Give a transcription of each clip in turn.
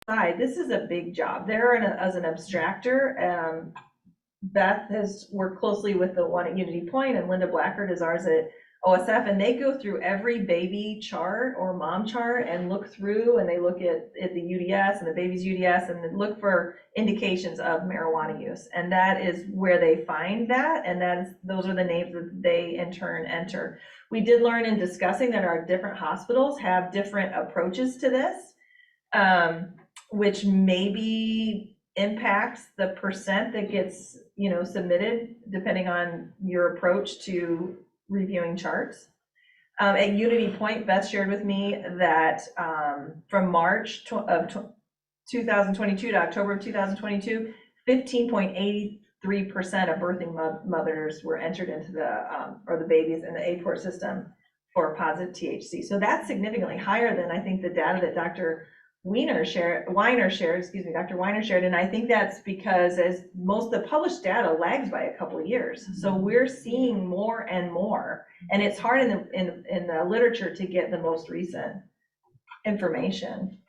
side, this is a big job. There as an abstractor, Beth has worked closely with the one at Unity Point, and Linda Blackard is ours at OSF, and they go through every baby chart or mom chart and look through, and they look at the UDS and the baby's UDS and look for indications of marijuana use. And that is where they find that, and those are the names that they in turn enter. We did learn in discussing that our different hospitals have different approaches to this, which maybe impacts the percent that gets, submitted depending on your approach to reviewing charts. At Unity Point, Beth shared with me that from March of 2022 to October of 2022, 15.83% of birthing mothers were entered into the babies in the APOR system for positive THC. So that's significantly higher than I think the data that Dr. Weiner shared, and I think that's because as most of the published data lags by a couple of years. So we're seeing more and more, and it's hard in the literature to get the most recent information.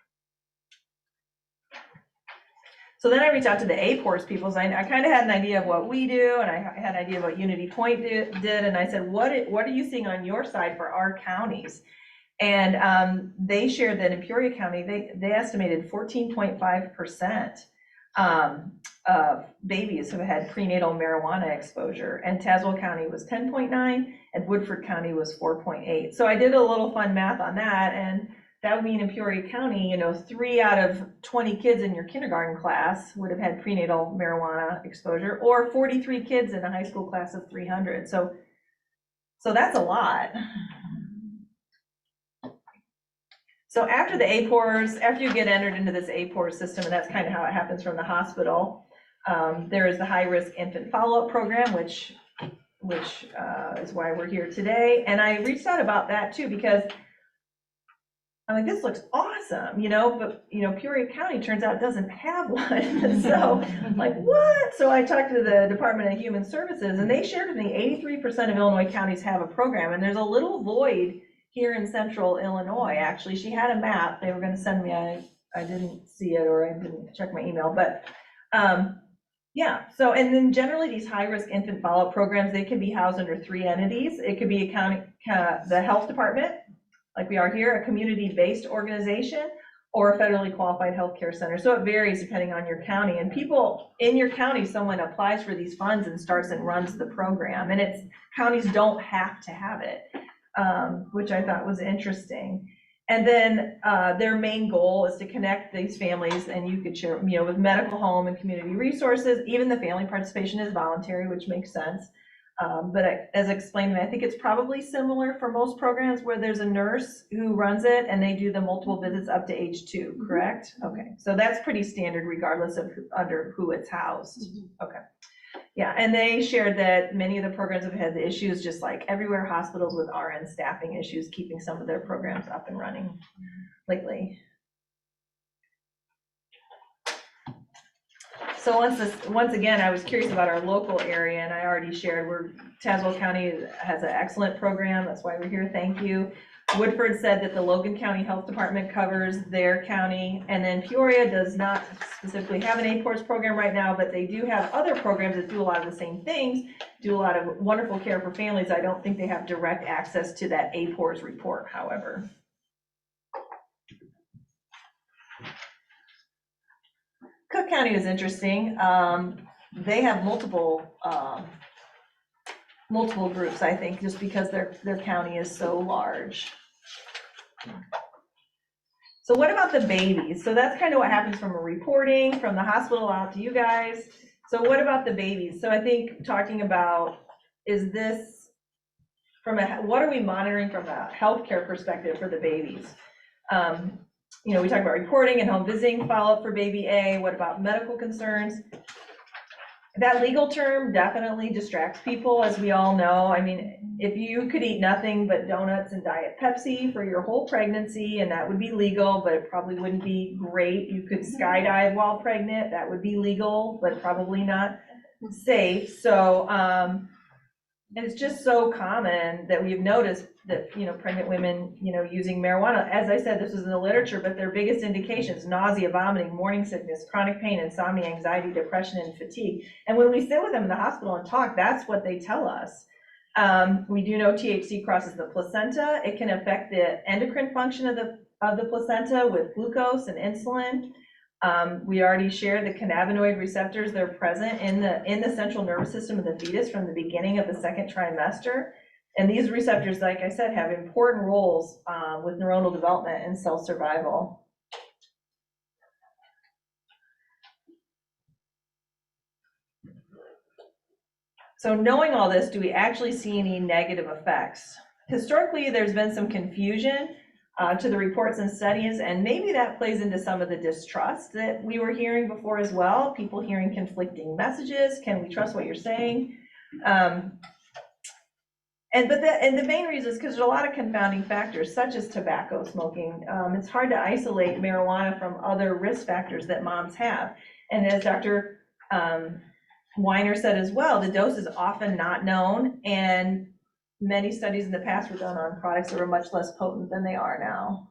So then I reached out to the APORS people. So I kind of had an idea of what we do, and I had an idea of what Unity Point did, and I said, what are you seeing on your side for our counties? And they shared that in Peoria County, they estimated 14.5% of babies who had prenatal marijuana exposure, and Tazewell County was 10.9, and Woodford County was 4.8. So I did a little fun math on that, and that would mean in Peoria County, 3 out of 20 kids in your kindergarten class would have had prenatal marijuana exposure, or 43 kids in a high school class of 300. So that's a lot. So after the APORS, after you get entered into this APORS system, and that's kind of how it happens from the hospital, there is the high-risk infant follow-up program, which is why we're here today. And I reached out about that too, because I'm like, this looks awesome, but Peoria County turns out doesn't have one. So I'm like, what? So I talked to the Department of Human Services, and they shared with me 83% of Illinois counties have a program, and there's a little void here in central Illinois. Actually, she had a map they were going to send me. I didn't see it, or I didn't check my email, but yeah. So, and then generally these high-risk infant follow-up programs, they can be housed under 3 entities. It could be the health department, like we are here, a community-based organization, or a federally qualified healthcare center. So it varies depending on your county. And people in your county, someone applies for these funds and starts and runs the program. And counties don't have to have it. Which I thought was interesting. And then their main goal is to connect these families, and you could share, with medical, home, and community resources. Even the family participation is voluntary, which makes sense. But as explained, I think it's probably similar for most programs where there's a nurse who runs it, and they do the multiple visits up to age 2, correct? Okay, so that's pretty standard regardless of under who it's housed. Okay. Yeah, and they shared that many of the programs have had the issues, just like everywhere, hospitals with RN staffing issues, keeping some of their programs up and running lately. So once again, I was curious about our local area, and I already shared Tazewell County has an excellent program. That's why we're here. Thank you. Woodford said that the Logan County Health Department covers their county, and then Peoria does not specifically have an APORS program right now, but they do have other programs that do a lot of the same things, do a lot of wonderful care for families. I don't think they have direct access to that APORS report, however. Cook County is interesting. They have multiple groups, I think, just because their county is so large. So what about the babies? So that's kind of what happens from a reporting from the hospital out to you guys. So what about the babies? So I think talking about, is this what are we monitoring from a healthcare perspective for the babies? We talk about reporting and home visiting follow-up for baby A. What about medical concerns? That legal term definitely distracts people, as we all know. I mean, if you could eat nothing but donuts and Diet Pepsi for your whole pregnancy, and that would be legal, but it probably wouldn't be great. You could skydive while pregnant. That would be legal, but probably not safe. So And it's just so common that we've noticed that, pregnant women, using marijuana, as I said, this was in the literature, but their biggest indications, nausea, vomiting, morning sickness, chronic pain, insomnia, anxiety, depression, and fatigue. And when we sit with them in the hospital and talk, that's what they tell us. We do know THC crosses the placenta. It can affect the endocrine function of the placenta with glucose and insulin. We already shared the cannabinoid receptors. They're present in the central nervous system of the fetus from the beginning of the second trimester. And these receptors, like I said, have important roles with neuronal development and cell survival. So knowing all this, do we actually see any negative effects? Historically, there's been some confusion to the reports and studies, and maybe that plays into some of the distrust that we were hearing before as well, people hearing conflicting messages. Can we trust what you're saying? And the main reason is because there's a lot of confounding factors, such as tobacco smoking. It's hard to isolate marijuana from other risk factors that moms have. And as Dr. Weiner said as well, the dose is often not known, and many studies in the past were done on products that were much less potent than they are now.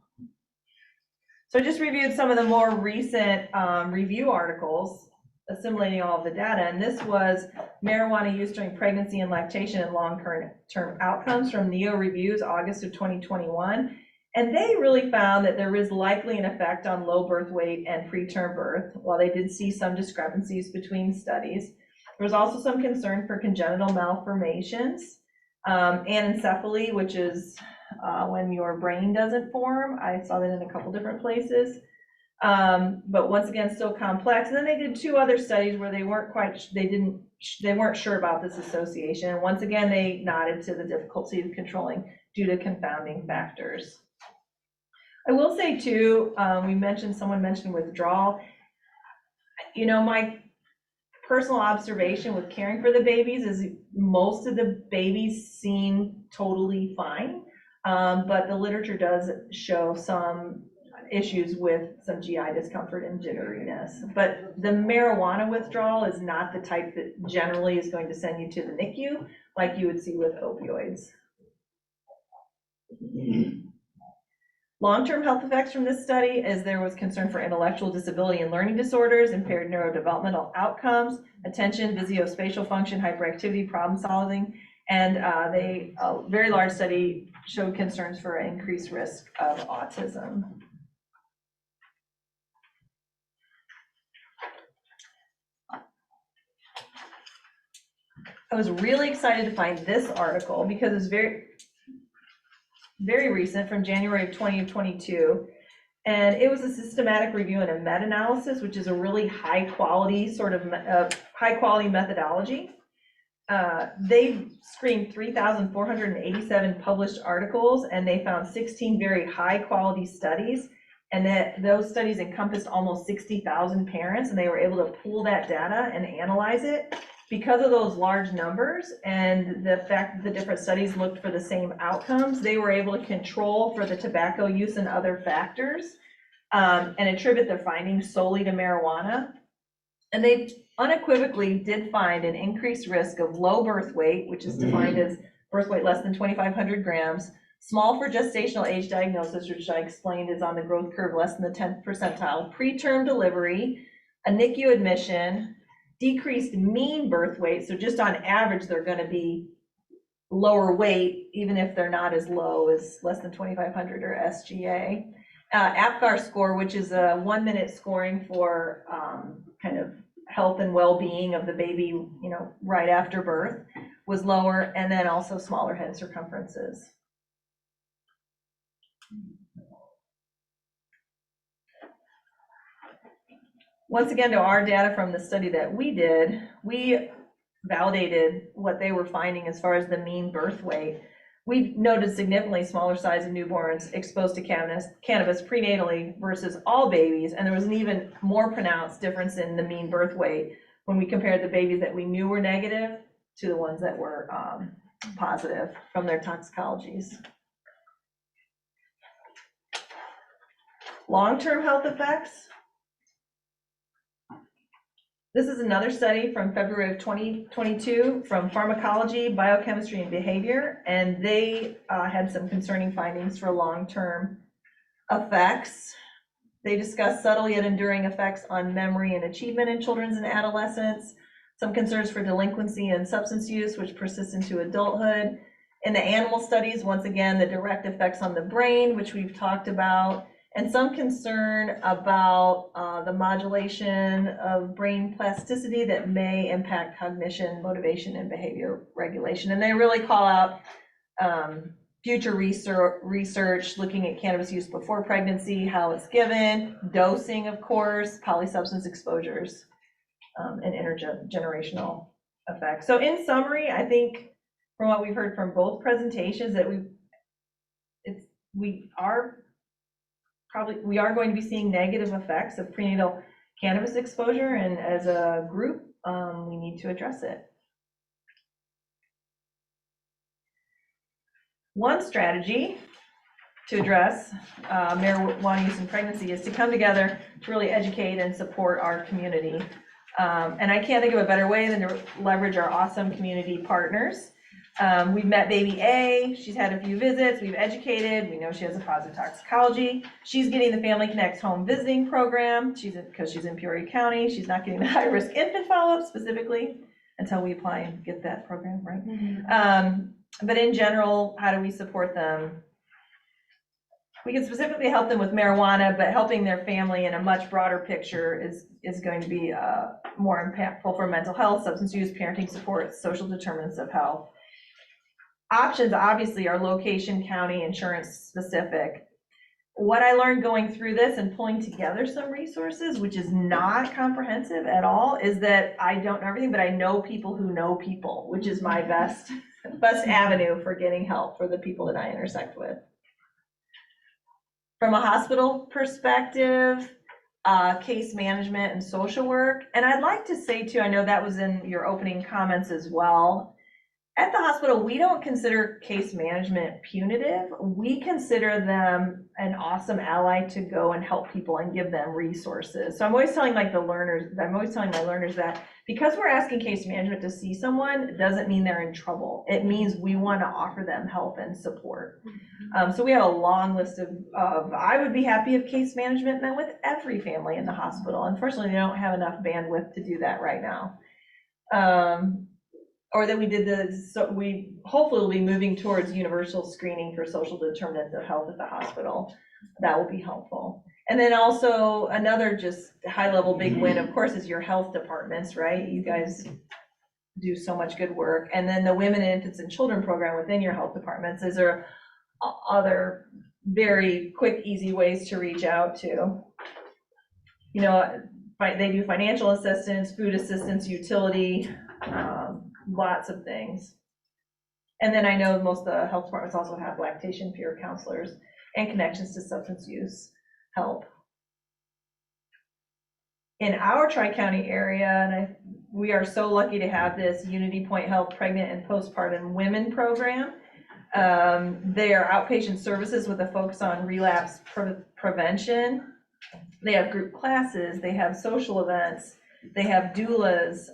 So I just reviewed some of the more recent review articles assimilating all of the data, and this was marijuana use during pregnancy and lactation and long-term outcomes from NEO Reviews, August of 2021. And they really found that there is likely an effect on low birth weight and preterm birth, while they did see some discrepancies between studies. There was also some concern for congenital malformations, anencephaly, which is when your brain doesn't form. I saw that in a couple different places. But once again, still complex. And then they did two other studies where they weren't sure about this association. And once again, they nodded to the difficulty of controlling due to confounding factors. I will say too, someone mentioned withdrawal. My personal observation with caring for the babies is most of the babies seem totally fine, but the literature does show some issues with some GI discomfort and jitteriness. But the marijuana withdrawal is not the type that generally is going to send you to the NICU like you would see with opioids. Long-term health effects from this study is there was concern for intellectual disability and learning disorders, impaired neurodevelopmental outcomes, attention, visuospatial function, hyperactivity, problem solving, and a very large study showed concerns for increased risk of autism. I was really excited to find this article because it's very recent, from January of 2022. And it was a systematic review and a meta-analysis, which is a really high quality methodology. They screened 3,487 published articles, and they found 16 very high quality studies. And that those studies encompassed almost 60,000 parents, and they were able to pull that data and analyze it. Because of those large numbers and the fact that the different studies looked for the same outcomes, they were able to control for the tobacco use and other factors, and attribute their findings solely to marijuana. And they unequivocally did find an increased risk of low birth weight, which is defined as birth weight less than 2,500 grams, small for gestational age diagnosis, which I explained is on the growth curve less than the 10th percentile, preterm delivery, a NICU admission, decreased mean birth weight. So just on average, they're going to be lower weight, even if they're not as low as less than 2,500 or SGA. APGAR score, which is a 1-minute scoring for kind of health and well-being of the baby, right after birth, was lower, and then also smaller head circumferences. Once again, to our data from the study that we did, we validated what they were finding as far as the mean birth weight. We noted significantly smaller size of newborns exposed to cannabis prenatally versus all babies, and there was an even more pronounced difference in the mean birth weight when we compared the babies that we knew were negative to the ones that were positive from their toxicologies. Long-term health effects. This is another study from February of 2022 from Pharmacology, Biochemistry, and Behavior, and they had some concerning findings for long-term effects. They discussed subtle yet enduring effects on memory and achievement in children and adolescents, some concerns for delinquency and substance use, which persists into adulthood. In the animal studies, once again, the direct effects on the brain, which we've talked about, and some concern about the modulation of brain plasticity that may impact cognition, motivation, and behavior regulation. And they really call out future research looking at cannabis use before pregnancy, how it's given, dosing, of course, polysubstance exposures, and intergenerational effects. So in summary, I think from what we've heard from both presentations that we are going to be seeing negative effects of prenatal cannabis exposure, and as a group, we need to address it. One strategy to address marijuana use in pregnancy is to come together to really educate and support our community. And I can't think of a better way than to leverage our awesome community partners. We've met baby A, she's had a few visits, we've educated, we know she has a positive toxicology. She's getting the Family Connects home visiting program, because she's in Peoria County. She's not getting the high-risk infant follow-up specifically until we apply and get that program, right? Mm-hmm. But in general, how do we support them? We can specifically help them with marijuana, but helping their family in a much broader picture is going to be more impactful for mental health, substance use, parenting support, social determinants of health. Options obviously are location, county, insurance specific. What I learned going through this and pulling together some resources, which is not comprehensive at all, is that I don't know everything, but I know people who know people, which is my best avenue for getting help for the people that I intersect with. From a hospital perspective, case management and social work. And I'd like to say too, I know that was in your opening comments as well. At the hospital, we don't consider case management punitive. We consider them an awesome ally to go and help people and give them resources. So I'm always telling my learners that because we're asking case management to see someone, it doesn't mean they're in trouble. It means we want to offer them help and support. So we have a long list of I would be happy if case management met with every family in the hospital. Unfortunately, they don't have enough bandwidth to do that right now. Or that we did so we hopefully will be moving towards universal screening for social determinants of health at the hospital. That will be helpful. And then also another just high level big win, of course, is your health departments, right? You guys do so much good work. And then the Women, Infants, and Children program within your health departments. Is there other very quick, easy ways to reach out to? You know, they do financial assistance, food assistance, utility, lots of things. And then I know most of the health departments also have lactation peer counselors and connections to substance use help. In our Tri-County area, and we are so lucky to have this Unity Point Health Pregnant and Postpartum Women program. They are outpatient services with a focus on relapse prevention. They have group classes, they have social events, they have doulas,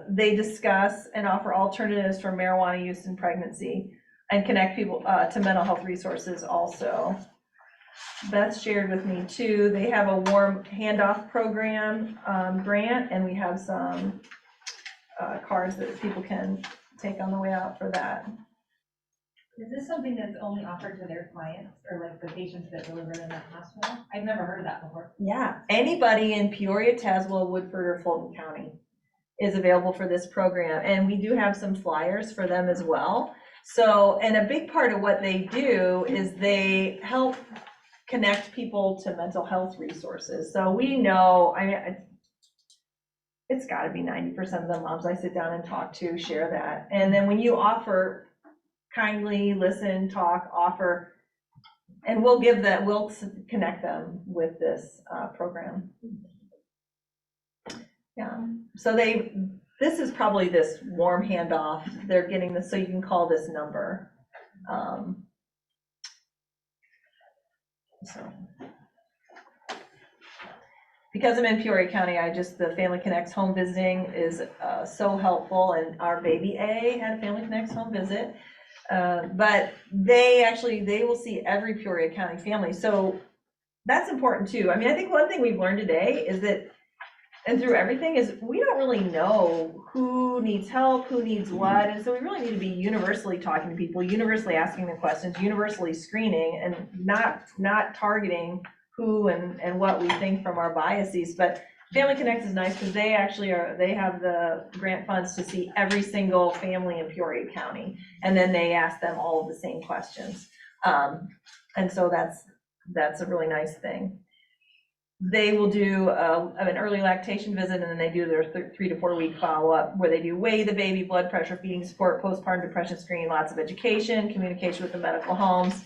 they discuss and offer alternatives for marijuana use in pregnancy and connect people to mental health resources also. Beth shared with me too, they have a warm handoff program grant, and we have some cards that people can take on the way out for that. Is this something that's only offered to their clients or like the patients that deliver in that hospital? I've never heard of that before. Yeah, anybody in Peoria, Tazewell, Woodford, or Fulton County is available for this program. And we do have some flyers for them as well. So, and a big part of what they do is they help connect people to mental health resources. So we know, I mean, it's gotta be 90% of the moms I sit down and talk to share that. And then when you offer kindly listen, talk, offer, and we'll connect them with this program. Yeah, so this is probably this warm handoff. They're getting this, so you can call this number. because I'm in Peoria County, the Family Connects home visiting is so helpful, and our baby A had a Family Connects home visit. But they will see every Peoria County family, so that's important too. I mean, I think one thing we've learned today is that, and through everything, is we don't really know who needs help, who needs what, and so we really need to be universally talking to people, universally asking the questions, universally screening, and not targeting who and what we think from our biases. But Family Connects is nice because they have the grant funds to see every single family in Peoria County, and then they ask them all of the same questions. And so that's a really nice thing. They will do an early lactation visit, and then they do their 3 to 4 week follow-up where they do weigh the baby, blood pressure, feeding support, postpartum depression screening, lots of education, communication with the medical homes.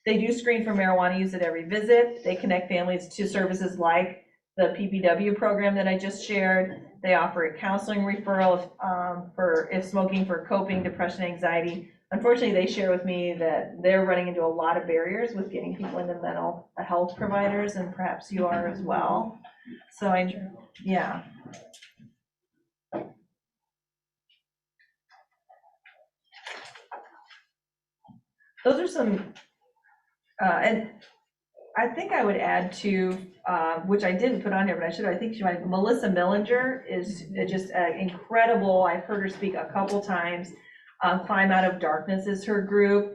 They do screen for marijuana use at every visit. They connect families to services like the PPW program that I just shared. They offer a counseling referral for if smoking, for coping, depression, anxiety. Unfortunately, they share with me that they're running into a lot of barriers with getting people into mental health providers, and perhaps you are as well. So yeah. Those are some, and I think I would add to, which I didn't put on here, but I should. I think Melissa Millinger is just incredible. I've heard her speak a couple times. Climb Out of Darkness is her group,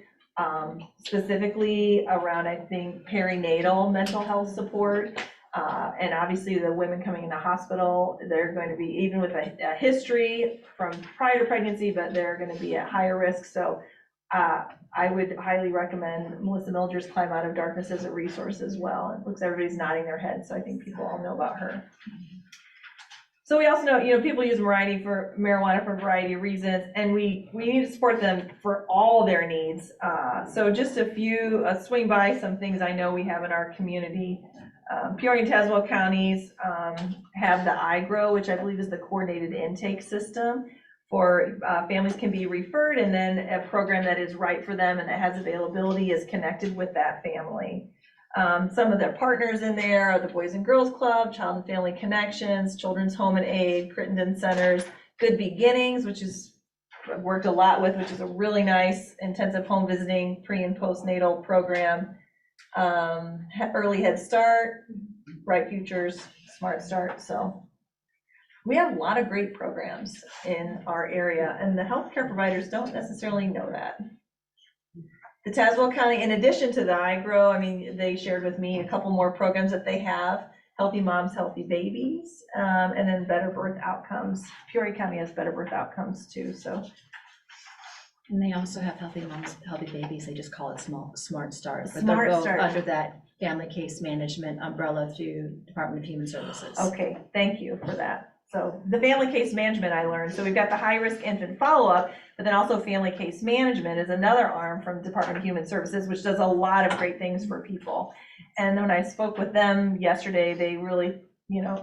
specifically around, I think, perinatal mental health support. And obviously the women coming into hospital, they're going to be, even with a history from prior to pregnancy, but they're going to be at higher risk. So I would highly recommend Melissa Milger's Climb Out of Darkness as a resource as well. It looks everybody's nodding their head, so I think people all know about her. So we also know, people use marijuana for a variety of reasons, and we need to support them for all their needs. So just a few, swing by some things I know we have in our community. Peoria and Tazewell counties have the iGrow, which I believe is the coordinated intake system for families can be referred, and then a program that is right for them and that has availability is connected with that family. Some of their partners in there are the Boys and Girls Club, Child and Family Connections, Children's Home and Aid, Crittenden Centers, Good Beginnings, which is I've worked a lot with, which is a really nice intensive home visiting pre and postnatal program. Early Head Start, Bright Futures, Smart Start. So we have a lot of great programs in our area, and the healthcare providers don't necessarily know that. The Tazewell County, in addition to the iGrow, I mean, they shared with me a couple more programs that they have: Healthy Moms, Healthy Babies, and then Better Birth Outcomes. Peoria County has Better Birth Outcomes too, so. And they also have Healthy Moms, Healthy Babies. They just call it Smart Start, but Smart they're both Start. under that family case management umbrella through Department of Human Services. Okay, thank you for that. So the family case management I learned. So we've got the high-risk infant follow-up, but then also family case management is another arm from Department of Human Services, which does a lot of great things for people. And when I spoke with them yesterday, they really,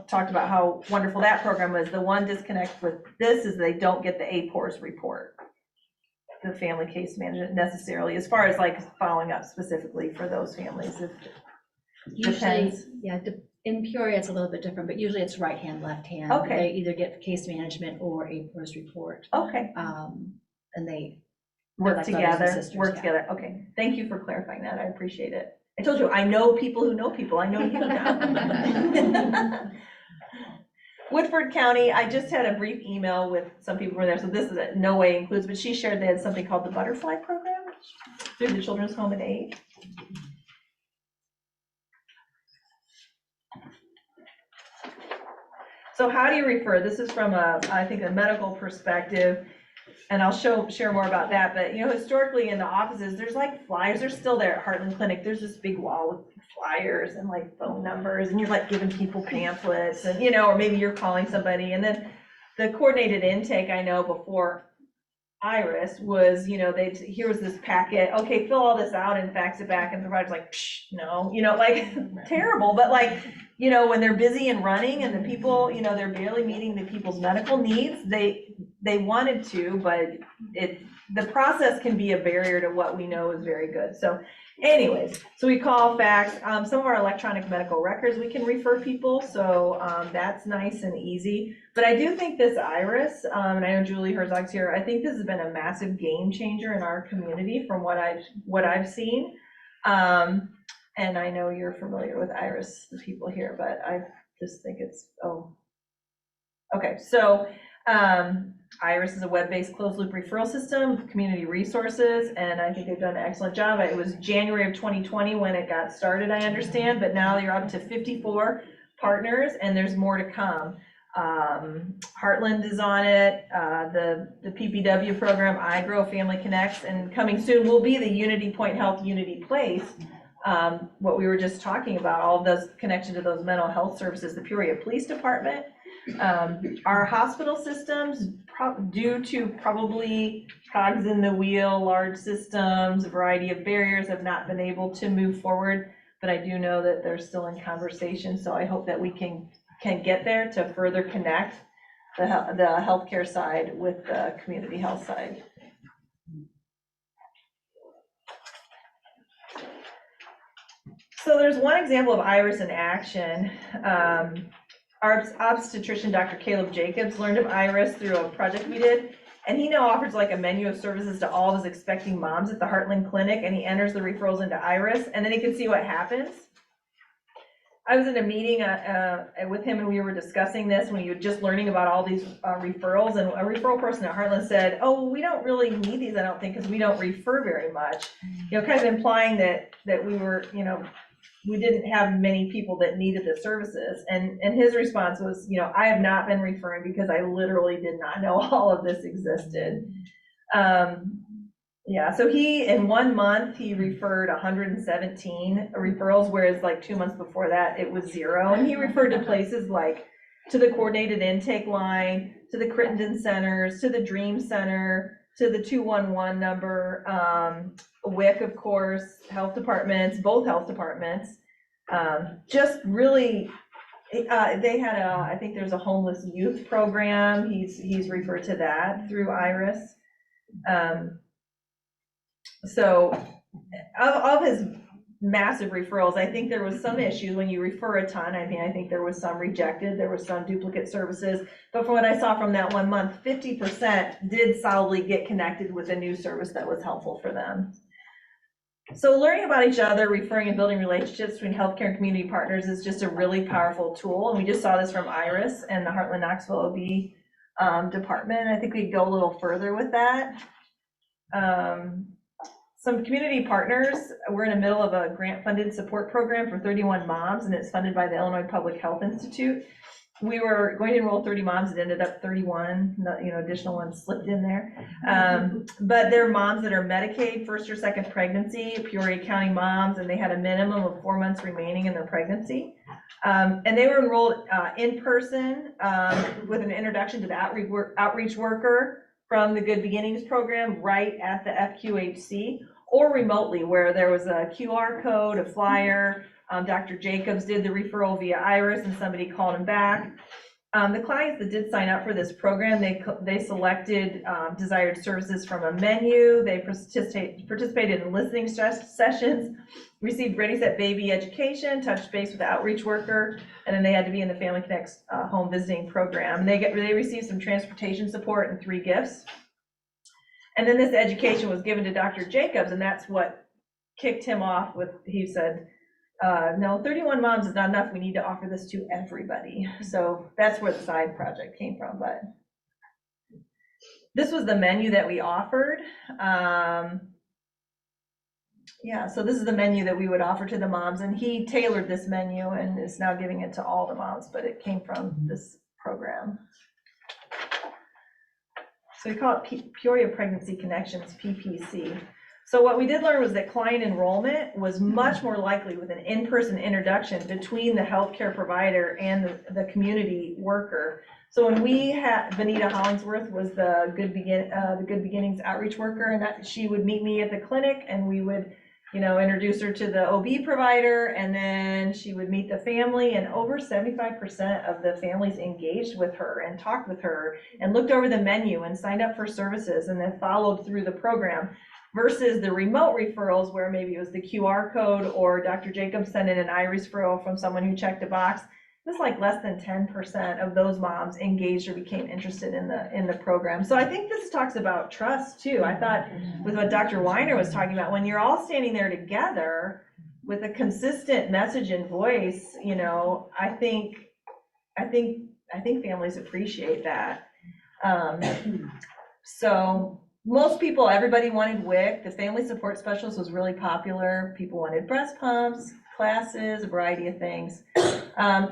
talked about how wonderful that program was. The one disconnect with this is they don't get the APORS report, the family case management necessarily, as far as like following up specifically for those families. It depends. Yeah, in Peoria it's a little bit different, but usually it's right hand, left hand. Okay. They either get case management or a post report. Okay. And they Work like together, sisters, work yeah. together. Okay, thank you for clarifying that. I appreciate it. I told you, I know people who know people. I know you now. Woodford County, I just had a brief email with some people who were there, so this is no way includes, but she shared they had something called the Butterfly Program through the Children's Home and Aid. So how do you refer? This is from I think a medical perspective, and I'll share more about that. But historically in the offices, there's like flyers. They're still there at Heartland Clinic. There's this big wall with flyers and like phone numbers, and you're like giving people pamphlets, and or maybe you're calling somebody. And then the coordinated intake, I know before Iris was, here was this packet. Okay, fill all this out and fax it back, and the provider's like, no, terrible. But when they're busy and running, and the people, they're barely meeting the people's medical needs, they wanted to, but the process can be a barrier to what we know is very good. So Anyways, so we call, fax, some of our electronic medical records, we can refer people, so that's nice and easy. But I do think this Iris, and I know Julie Herzog's here, I think this has been a massive game changer in our community from what I've seen. And I know you're familiar with Iris, the people here, but I just think it's, okay, so Iris is a web-based closed-loop referral system, community resources, and I think they've done an excellent job. It was January of 2020 when it got started, I understand, but now you're up to 54 partners, and there's more to come. Heartland is on it, the PPW program, iGrow, Family Connects, and coming soon will be the Unity Point Health Unity Place. What we were just talking about, all of those connection to those mental health services, the Peoria Police Department. Our hospital systems, due to probably cogs in the wheel, large systems, a variety of barriers, have not been able to move forward, but I do know that they're still in conversation, so I hope that we can get there to further connect the healthcare side with the community health side. So there's one example of Iris in action. Our obstetrician, Dr. Caleb Jacobs, learned of Iris through a project we did, and he now offers like a menu of services to all of his expecting moms at the Heartland Clinic, and he enters the referrals into Iris, and then he can see what happens. I was in a meeting with him, and we were discussing this when you were just learning about all these referrals, and a referral person at Heartland said, "Oh, we don't really need these, I don't think, because we don't refer very much." You know, kind of implying that we were, you know, we didn't have many people that needed the services. And his response was, you know, I have not been referring because I literally did not know all of this existed. Yeah, so he, in 1 month, he referred 117 referrals, whereas like 2 months before that, it was 0. And he referred to places like to the coordinated intake line, to the Crittenden centers, to the Dream Center, to the 211 number, WIC, of course, health departments, both health departments. Just really, they had I think there's a homeless youth program. He's referred to that through Iris. So of his massive referrals, I think there was some issues when you refer a ton. I think there was some rejected, there was some duplicate services, but from what I saw from that 1 month, 50% did solidly get connected with a new service that was helpful for them. So learning about each other, referring and building relationships between healthcare and community partners is just a really powerful tool. And we just saw this from Iris and the Heartland Knoxville OB department. I think we could go a little further with that. Some community partners, we're in the middle of a grant-funded support program for 31 moms, and it's funded by the Illinois Public Health Institute. We were going to enroll 30 moms, it ended up 31, you know, additional ones slipped in there. But they're moms that are Medicaid, first or second pregnancy, Peoria County moms, and they had a minimum of 4 months remaining in their pregnancy. And they were enrolled in person with an introduction to the outreach worker from the Good Beginnings program right at the FQHC, or remotely where there was a QR code, a flyer. Dr. Jacobs did the referral via Iris and somebody called him back. The clients that did sign up for this program, they selected desired services from a menu. They participated in listening sessions, received Ready Set Baby education, touched base with the outreach worker, and then they had to be in the Family Connects home visiting program. They received some transportation support and 3 gifts. And then this education was given to Dr. Jacobs, and that's what kicked him off with, he said, no, 31 moms is not enough. We need to offer this to everybody. So that's where the side project came from. But this was the menu that we offered. Yeah, so this is the menu that we would offer to the moms, and he tailored this menu and is now giving it to all the moms, but it came from this program. So we call it Peoria Pregnancy Connections, PPC. So what we did learn was that client enrollment was much more likely with an in-person introduction between the healthcare provider and the community worker. So when we had, Benita Hollingsworth was the Good Beginnings outreach worker, and that she would meet me at the clinic, and we would, you know, introduce her to the OB provider, and then she would meet the family, and over 75% of the families engaged with her and talked with her and looked over the menu and signed up for services and then followed through the program. versus the remote referrals where maybe it was the QR code or Dr. Jacobs sent in an iris referral from someone who checked a box. It was like less than 10% of those moms engaged or became interested in the program. So I think this talks about trust too. I thought with what Dr. Weiner was talking about, when you're all standing there together with a consistent message and voice, you know, I think families appreciate that. So most people, everybody wanted WIC. The family support specialist was really popular. People wanted breast pumps, classes, a variety of things.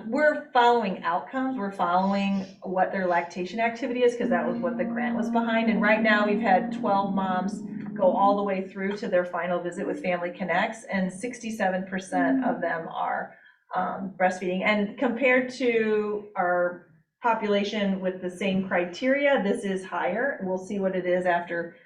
We're following outcomes. We're following what their lactation activity is because that was what the grant was behind. And right now we've had 12 moms go all the way through to their final visit with Family Connects, and 67% of them are breastfeeding. And compared to our population with the same criteria, this is higher. We'll see what it is after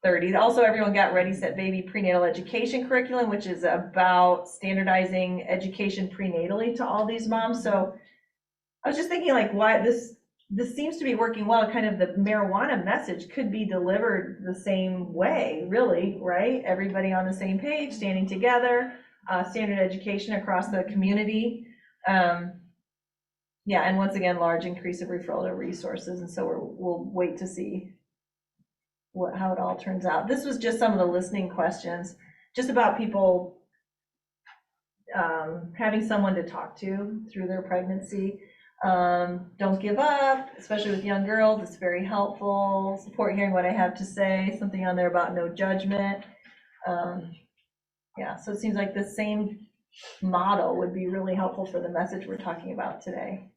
30. Also, everyone got Ready, Set, Baby prenatal education curriculum, which is about standardizing education prenatally to all these moms. So I was just thinking, like, why this seems to be working well. Kind of the marijuana message could be delivered the same way, really, right? Everybody on the same page, standing together, standard education across the community. Yeah, and once again, large increase of referral to resources, and so we'll wait to see how it all turns out. This was just some of the listening questions, just about people having someone to talk to through their pregnancy. Don't give up, especially with young girls. It's very helpful. Support hearing what I have to say. Something on there about no judgment. Yeah, so it seems like the same model would be really helpful for the message we're talking about today.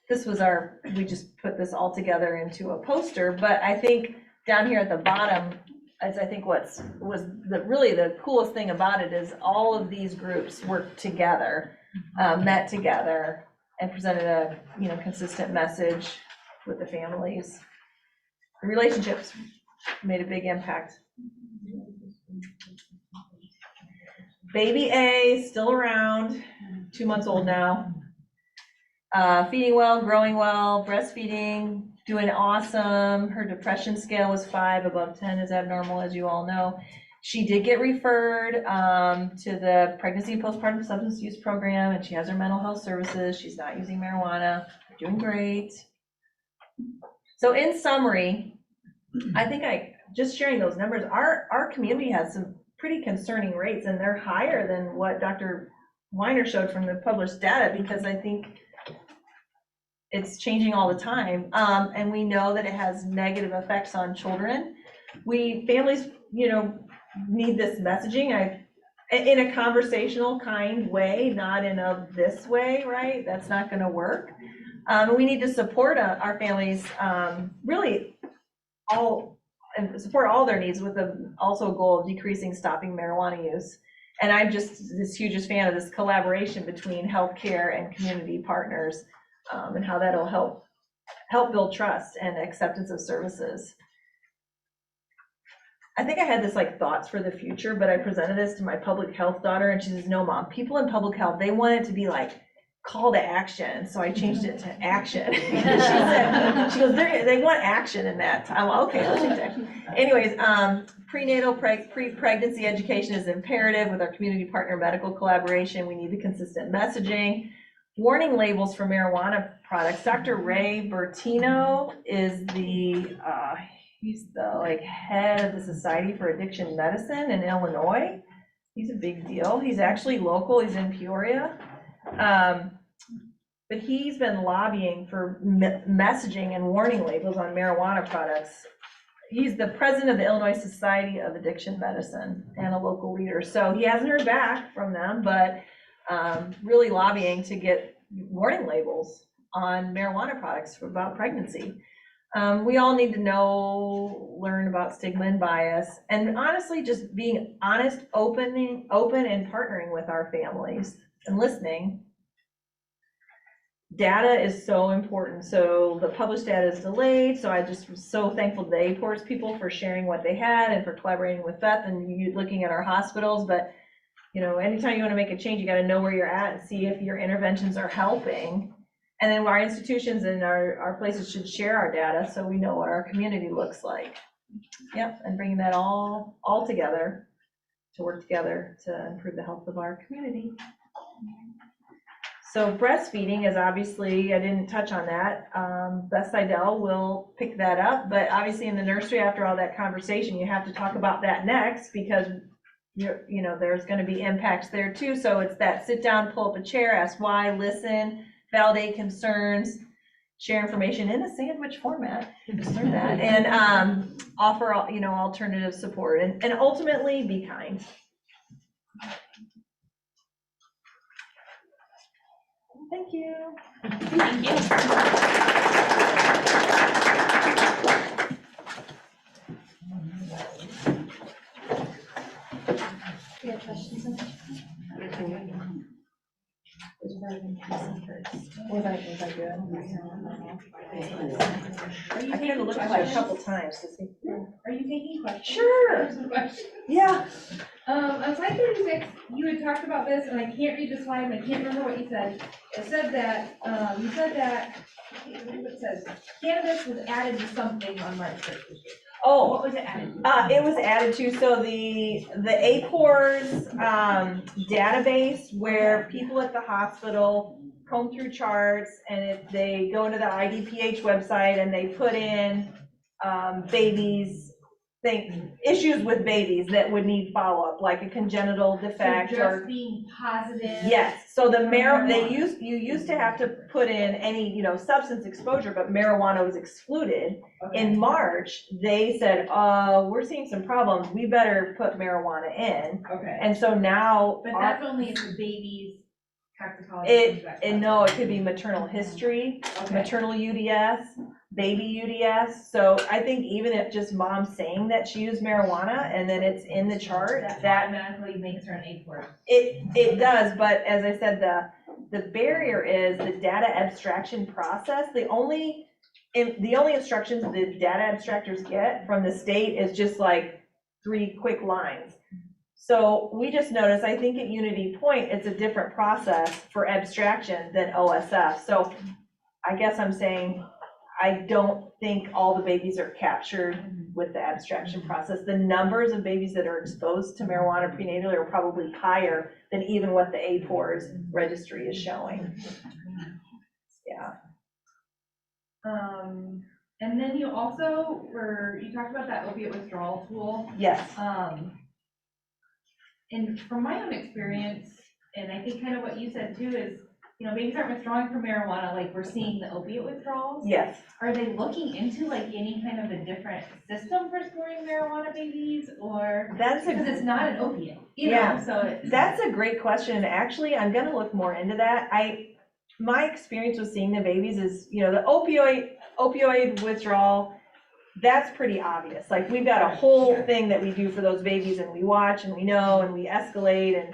This was we just put this all together into a poster, but I think down here at the bottom, I think was really the coolest thing about it is all of these groups worked together, met together, and presented a consistent message with the families. The relationships made a big impact. Baby A, still around, 2 months old now. Feeding well, growing well, breastfeeding, doing awesome. Her depression scale was 5, above 10 is abnormal, as you all know. She did get referred to the Pregnancy and Postpartum Substance Use Program, and she has her mental health services. She's not using marijuana, doing great. So in summary, I think just sharing those numbers, our community has some pretty concerning rates, and they're higher than what Dr. Weiner showed from the published data, because I think it's changing all the time. And we know that it has negative effects on children. Families, need this messaging in a conversational kind way, not in this way, right? That's not going to work. We need to support our families, really and support all their needs with also a goal of decreasing, stopping marijuana use. And I'm just this hugest fan of this collaboration between healthcare and community partners, and how that'll help build trust and acceptance of services. I think I had this thoughts for the future, but I presented this to my public health daughter, and she says, no, Mom, people in public health, they want it to be call to action. So I changed it to action. she goes, they want action in that. I'm okay, I'll change to action. Anyways, prenatal, pre-pregnancy education is imperative with our community partner medical collaboration. We need the consistent messaging. Warning labels for marijuana products. Dr. Ray Bertino is he's the head of the Society for Addiction Medicine in Illinois. He's a big deal. He's actually local. He's in Peoria. But he's been lobbying for messaging and warning labels on marijuana products. He's the president of the Illinois Society of Addiction Medicine and a local leader. So he hasn't heard back from them, but really lobbying to get warning labels on marijuana products about pregnancy. We all need to learn about stigma and bias, and honestly, just being honest, open and partnering with our families and listening. Data is so important. So the published data is delayed. So I just was so thankful to the APORS people for sharing what they had and for collaborating with Beth and you looking at our hospitals. But anytime you want to make a change, you got to know where you're at and see if your interventions are helping. And then our institutions and our places should share our data so we know what our community looks like. Yep, and bringing that all together to work together to improve the health of our community. So breastfeeding is obviously, I didn't touch on that. Beth Seidel will pick that up, but obviously in the nursery, after all that conversation, you have to talk about that next because there's going to be impacts there too. So it's that sit down, pull up a chair, ask why, listen, validate concerns, share information in a sandwich format, just learn that, and offer alternative support and ultimately be kind. Thank you. Thank you. We have questions on that? Was I good? I kind of looked at it a couple times to see. Are you taking questions? Sure. Some questions. Yeah. On slide 36, you had talked about this, and I can't read the slide, and I can't remember what you said. It said that, you said that, it says, cannabis was added to something on March 1st. Oh, What was it added to? it was added to, so the APORS database where people at the hospital comb through charts and if they go into the IDPH website and they put in issues with babies that would need follow-up, like a congenital defect So or. just being positive? Yes, so you used to have to put in any, substance exposure, but marijuana was excluded. Okay. In March, they said, we're seeing some problems, we better put marijuana in. Okay. And so now. But that's only if the baby's toxicology. No, it could be maternal history, Okay. maternal UDS, baby UDS. So I think even if just mom saying that she used marijuana and then it's in the chart, That automatically makes her an APOR. it does, but as I said, the barrier is the data abstraction process. The only instructions the data abstractors get from the state is just like 3 quick lines. So we just noticed, I think at Unity Point, it's a different process for abstraction than OSF. So I guess I'm saying, I don't think all the babies are captured with the abstraction process. The numbers of babies that are exposed to marijuana prenatally are probably higher than even what the APORS registry is showing. Yeah. And then you also you talked about that opiate withdrawal tool. Yes. And from my own experience, and I think kind of what you said too is, babies aren't withdrawing from marijuana like we're seeing the opiate withdrawals. Yes. Are they looking into like any kind of a different system for storing marijuana babies, or because it's not an opiate, so that's a great question. Actually, I'm gonna look more into that. My experience with seeing the babies is, the opioid withdrawal, that's pretty obvious. Like we've got a whole thing that we do for those babies and we watch and we know and we escalate and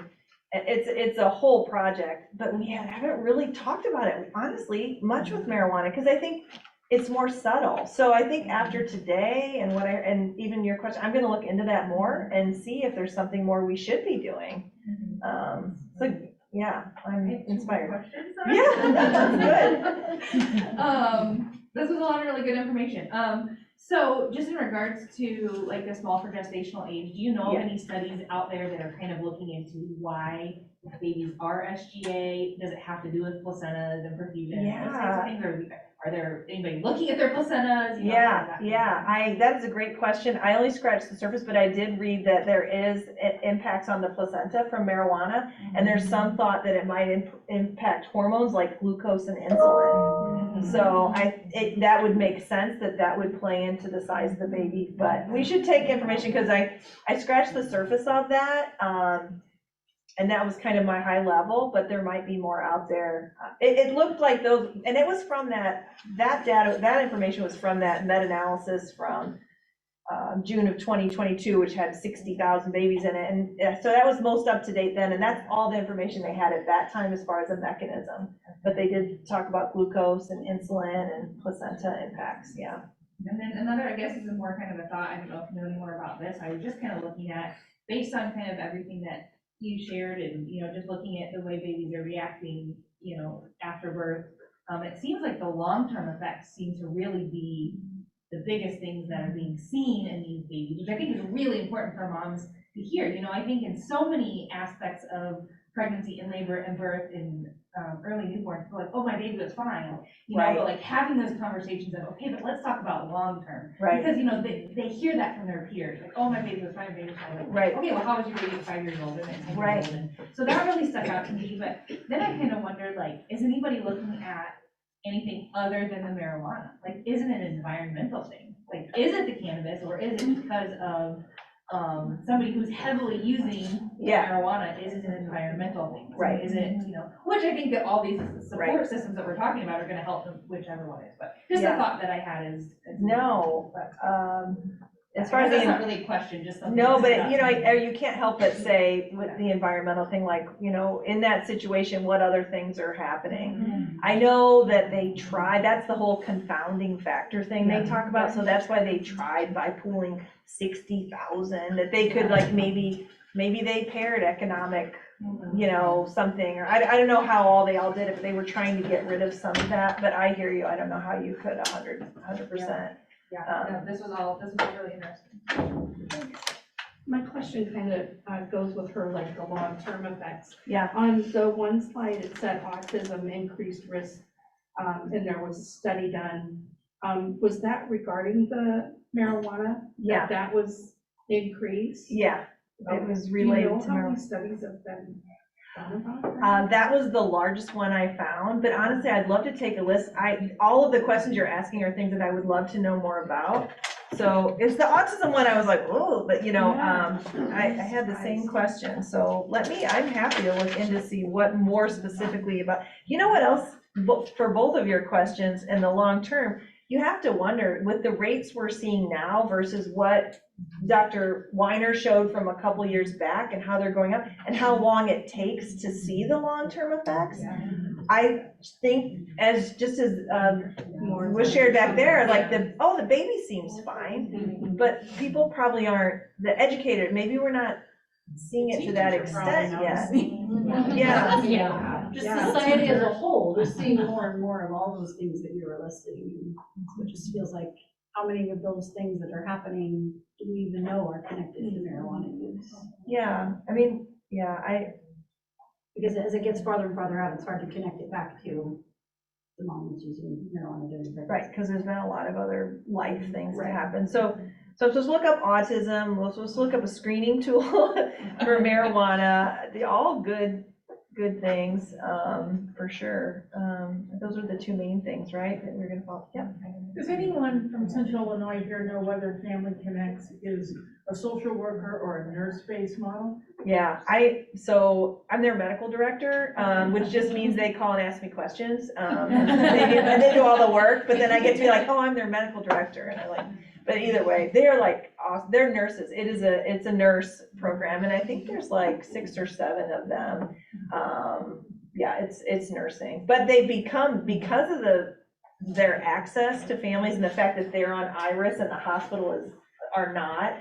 it's a whole project, but we haven't really talked about it, honestly, much with marijuana, because I think it's more subtle. So I think after today and even your question, I'm gonna look into that more and see if there's something more we should be doing. So yeah, I'm inspired. Questions? Yeah, that's good. This was a lot of really good information. So just in regards to like the small for gestational age, do you know of any studies out there that are kind of looking into why babies are SGA? Does it have to do with placentas and perfusion? Yeah. Those types of things? Are there anybody looking at their placentas? That is a great question. I only scratched the surface, but I did read that there is impacts on the placenta from marijuana, and there's some thought that it might impact hormones like glucose and insulin. So that would make sense that would play into the size of the baby, but we should take information because I scratched the surface of that. And that was kind of my high level, but there might be more out there. It looked like those, and it was from that data, that information was from that meta-analysis from June of 2022, which had 60,000 babies in it. And so that was most up to date then. And that's all the information they had at that time as far as a mechanism. But they did talk about glucose and insulin and placenta impacts, yeah. And then another, I guess this is more kind of a thought, I don't know if you know any more about this. I was just kind of looking at, based on kind of everything that you shared and, just looking at the way babies are reacting, after birth, it seems like the long-term effects seem to really be the biggest things that are being seen in these babies, which I think is really important for moms to hear. You know, I think in so many aspects of pregnancy and labor and birth and early newborn, people are like, oh, my baby was fine, you know, Right. but like having those conversations of, okay, but let's talk about long term. Right. Because, you know, they hear that from their peers, like, oh, my baby was fine, my baby was fine. Like, Right. okay, well, how was your baby at 5 years old and at 10 Right. years old? And so that really stuck out to me, but then I kind of wondered, like, is anybody looking at anything other than the marijuana? Like, isn't it an environmental thing? Like, is it the cannabis, or is it because of somebody who's heavily using Yeah. marijuana? Is it an environmental thing? So Right. is it, you know, which I think that all these support Right. systems that we're talking about are gonna help them, whichever one is, but just Yeah. a thought that I had is. No, But as far as that's the, not really a question, just something. no, that but stood out you know, to me. you can't help but say with the environmental thing, like, you know, in that situation, what other things are happening? I know that they tried, that's the whole confounding factor thing they talk about, so that's why they tried by pooling 60,000, that they could like, maybe they paired economic, you know, something, or I don't know how they all did it, but they were trying to get rid of some of that, but I hear you, I don't know how you could 100%. Yeah, no, this was all really interesting. My question kind of goes with her, like the long-term effects. Yeah. On the one slide, it said autism increased risk, and there was a study done. Was that regarding the marijuana? Yeah. That was increased? Yeah, it was Do you related know to how marijuana. many studies have been done about that? That was the largest one I found, but honestly, I'd love to take a list. All of the questions you're asking are things that I would love to know more about. So it's the autism one, I was like, oh, but you know, I had the same question. So I'm happy to look in to see what more specifically about, you know what else, for both of your questions in the long term, you have to wonder with the rates we're seeing now versus what Dr. Weiner showed from a couple years back and how they're going up and how long it takes to see the long-term effects. I think as was shared back there, like the baby seems fine, but people probably aren't, the educated, maybe we're not seeing it to that extent yet. Yeah. Yeah, just society as a whole is seeing more and more of all those things that you were listing. So it just feels like, how many of those things that are happening do we even know are connected to marijuana use? Yeah, I mean, Because as it gets farther and farther out, it's hard to connect it back to the mom that's using marijuana during pregnancy. right, because there's been a lot of other life things that happen. So just look up autism, let's just look up a screening tool for marijuana. They're all good things, for sure. Those are the two main things, right, that we're gonna follow. Yeah. Does anyone from Central Illinois here know whether Family Connects is a social worker or a nurse-based model? Yeah, so I'm their medical director, which just means they call and ask me questions. And they do all the work, but then I get to be like, oh, I'm their medical director, and I like, but either way, they're like, awesome. They're nurses. It's a nurse program, and I think there's like 6 or 7 of them. Yeah, it's nursing, but they become, because of their access to families and the fact that they're on IRIS and the hospital are not,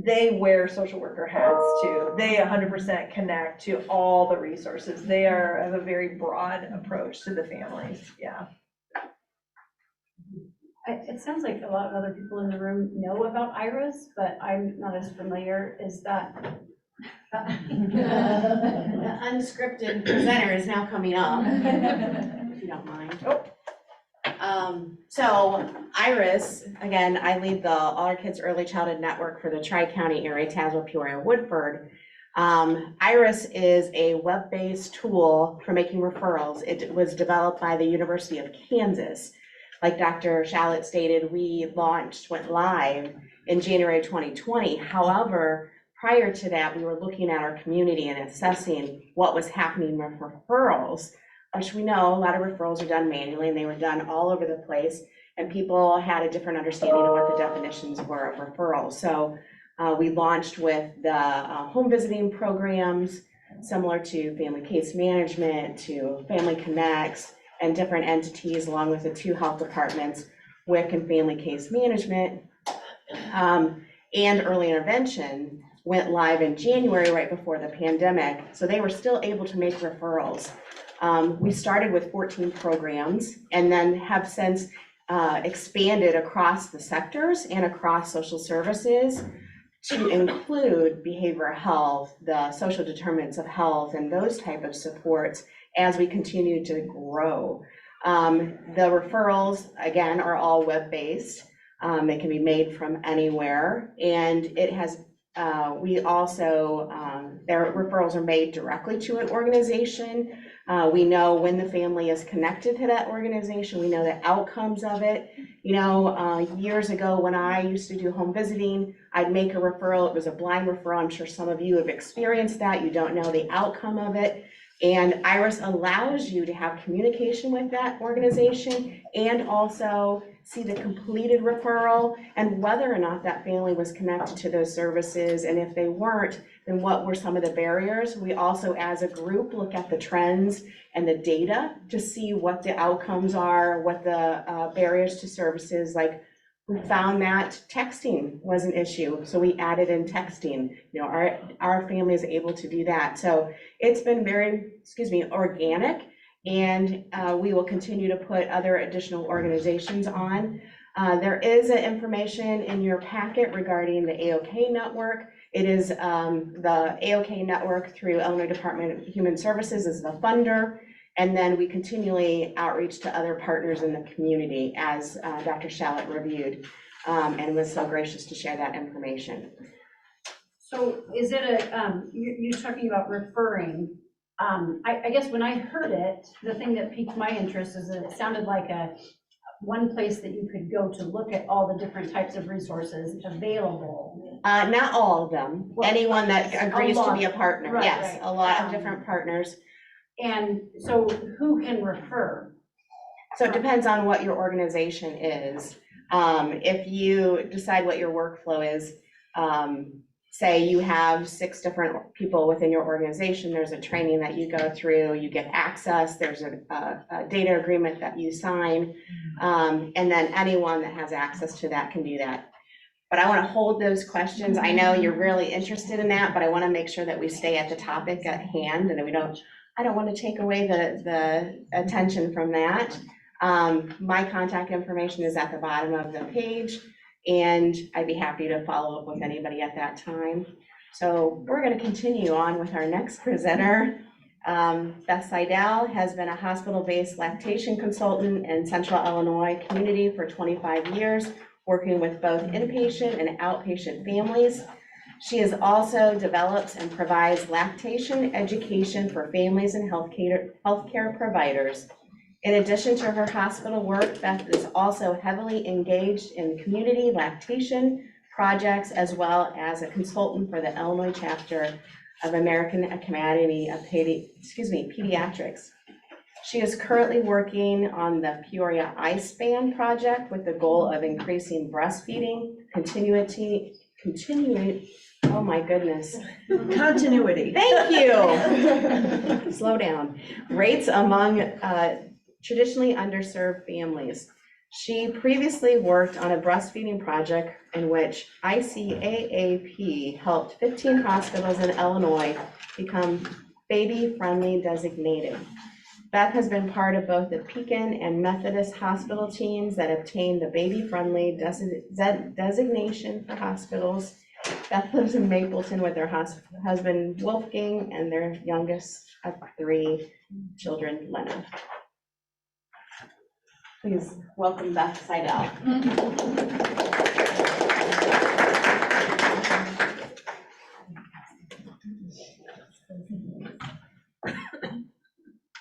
they wear social worker hats too. They 100% connect to all the resources. They have a very broad approach to the families. Yeah. It sounds like a lot of other people in the room know about IRIS, but I'm not as familiar. Is that? The unscripted presenter is now coming up, if you don't mind. So Iris, again, I lead the All Our Kids Early Childhood Network for the Tri-County area, Tazewell, Peoria, Woodford. Iris is a web-based tool for making referrals. It was developed by the University of Kansas. Like Dr. Shallat stated, we went live in January 2020. However, prior to that, we were looking at our community and assessing what was happening with referrals, which we know a lot of referrals are done manually and they were done all over the place, and people had a different understanding of what the definitions were of referrals. So we launched with the home visiting programs, similar to Family Case Management, to Family Connects, and different entities, along with the 2 health departments, WIC and Family Case Management, and Early Intervention went live in January, right before the pandemic. So they were still able to make referrals. We started with 14 programs and then have since expanded across the sectors and across social services to include behavioral health, the social determinants of health, and those type of supports as we continue to grow. The referrals, again, are all web-based. They can be made from anywhere, and it has, we also, their referrals are made directly to an organization. We know when the family is connected to that organization, we know the outcomes of it. You know, years ago when I used to do home visiting, I'd make a referral, it was a blind referral. I'm sure some of you have experienced that. You don't know the outcome of it. And IRIS allows you to have communication with that organization and also see the completed referral and whether or not that family was connected to those services. And if they weren't, then what were some of the barriers? We also, as a group, look at the trends and the data to see what the outcomes are, what the barriers to services. Like, we found that texting was an issue, so we added in texting. You know, our family is able to do that. So it's been very, organic, and we will continue to put other additional organizations on. There is information in your packet regarding the AOK network. It is the AOK network through Illinois Department of Human Services is the funder. And then we continually outreach to other partners in the community, as Dr. Shallat reviewed, and was so gracious to share that information. So is it you're talking about referring, I guess when I heard it, the thing that piqued my interest is that it sounded like one place that you could go to look at all the different types of resources available. Not all of them, Well, anyone that agrees to be a partner, Right, yes, right. a lot of different partners. And so who can refer? So it depends on what your organization is. If you decide what your workflow is, say you have 6 different people within your organization, there's a training that you go through, you get access, there's a data agreement that you sign, and then anyone that has access to that can do that. But I want to hold those questions. I know you're really interested in that, but I want to make sure that we stay at the topic at hand and that I don't want to take away the attention from that. My contact information is at the bottom of the page, and I'd be happy to follow up with anybody at that time. So we're going to continue on with our next presenter. Beth Seidel has been a hospital-based lactation consultant in Central Illinois community for 25 years, working with both inpatient and outpatient families. She has also develops and provides lactation education for families and healthcare providers. In addition to her hospital work, Beth is also heavily engaged in community lactation projects, as well as a consultant for the Illinois chapter of American Academy of Pediatrics. She is currently working on the Peoria iSpan project with the goal of increasing breastfeeding oh my goodness. Continuity. Thank you. Slow down. Rates among traditionally underserved families. She previously worked on a breastfeeding project in which ICAAP helped 15 hospitals in Illinois become baby-friendly designated. Beth has been part of both the Pekin and Methodist hospital teams that obtained the baby-friendly designation for hospitals. Beth lives in Mapleton with her husband Wolfgang and their youngest of 3 children, Lena. Please welcome Beth Seidel.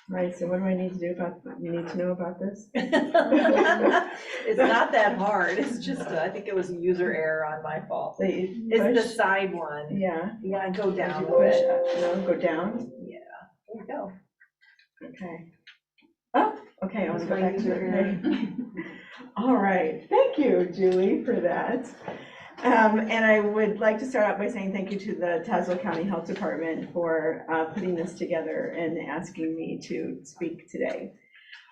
Right, so what do I need to do you need to know about this? It's not that hard, it's just, I think it was a user error on my fault. So you It's the push? side one. Yeah. You gotta go As down you a push, bit. no, go down? There you go. Okay. Oh, okay, I want to go back to User error. it. All right, thank you, Julie, for that. And I would like to start out by saying thank you to the Tazewell County Health Department for putting this together and asking me to speak today.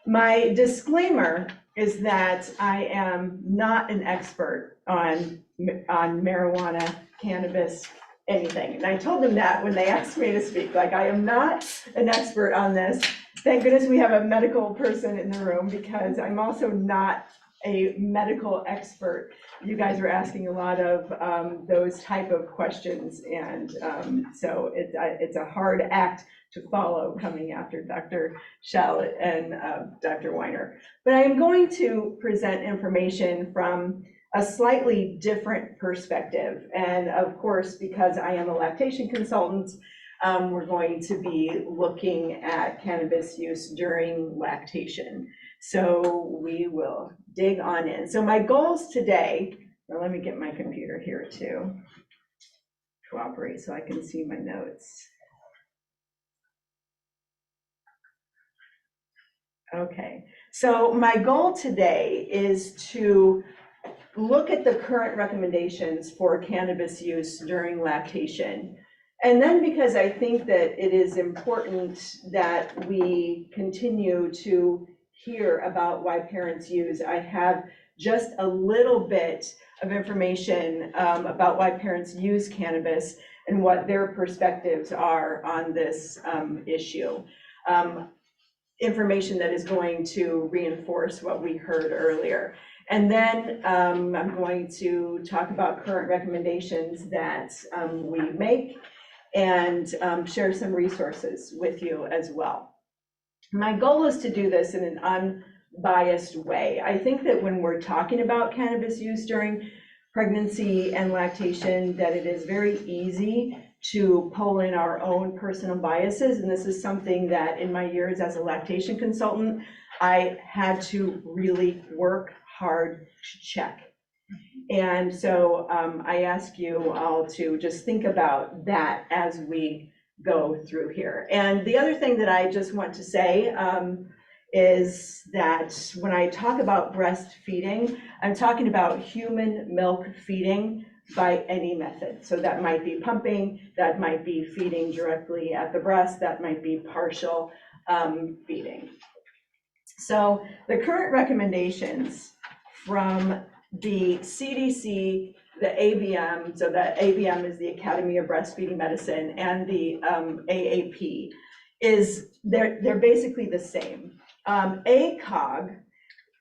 My disclaimer is that I am not an expert on marijuana, cannabis, anything. And I told them that when they asked me to speak, like, I am not an expert on this. Thank goodness we have a medical person in the room, because I'm also not a medical expert. You guys were asking a lot of those type of questions, and so it's a hard act to follow coming after Dr. Shallat and Dr. Weiner. But I am going to present information from a slightly different perspective. And of course, because I am a lactation consultant, we're going to be looking at cannabis use during lactation. So we will dig on in. So my goals today, well, let me get my computer here to cooperate so I can see my notes. Okay, so my goal today is to look at the current recommendations for cannabis use during lactation. And then because I think that it is important that we continue to hear about why parents use, I have just a little bit of information about why parents use cannabis and what their perspectives are on this issue. Information that is going to reinforce what we heard earlier. And then I'm going to talk about current recommendations that we make and share some resources with you as well. My goal is to do this in an unbiased way. I think that when we're talking about cannabis use during pregnancy and lactation, that it is very easy to pull in our own personal biases. And this is something that in my years as a lactation consultant, I had to really work hard to check. And so I ask you all to just think about that as we go through here. And the other thing that I just want to say is that when I talk about breastfeeding, I'm talking about human milk feeding by any method. So that might be pumping, that might be feeding directly at the breast, that might be partial feeding. So the current recommendations from the CDC, the ABM, so the ABM is the Academy of Breastfeeding Medicine, and the AAP, they're basically the same. ACOG,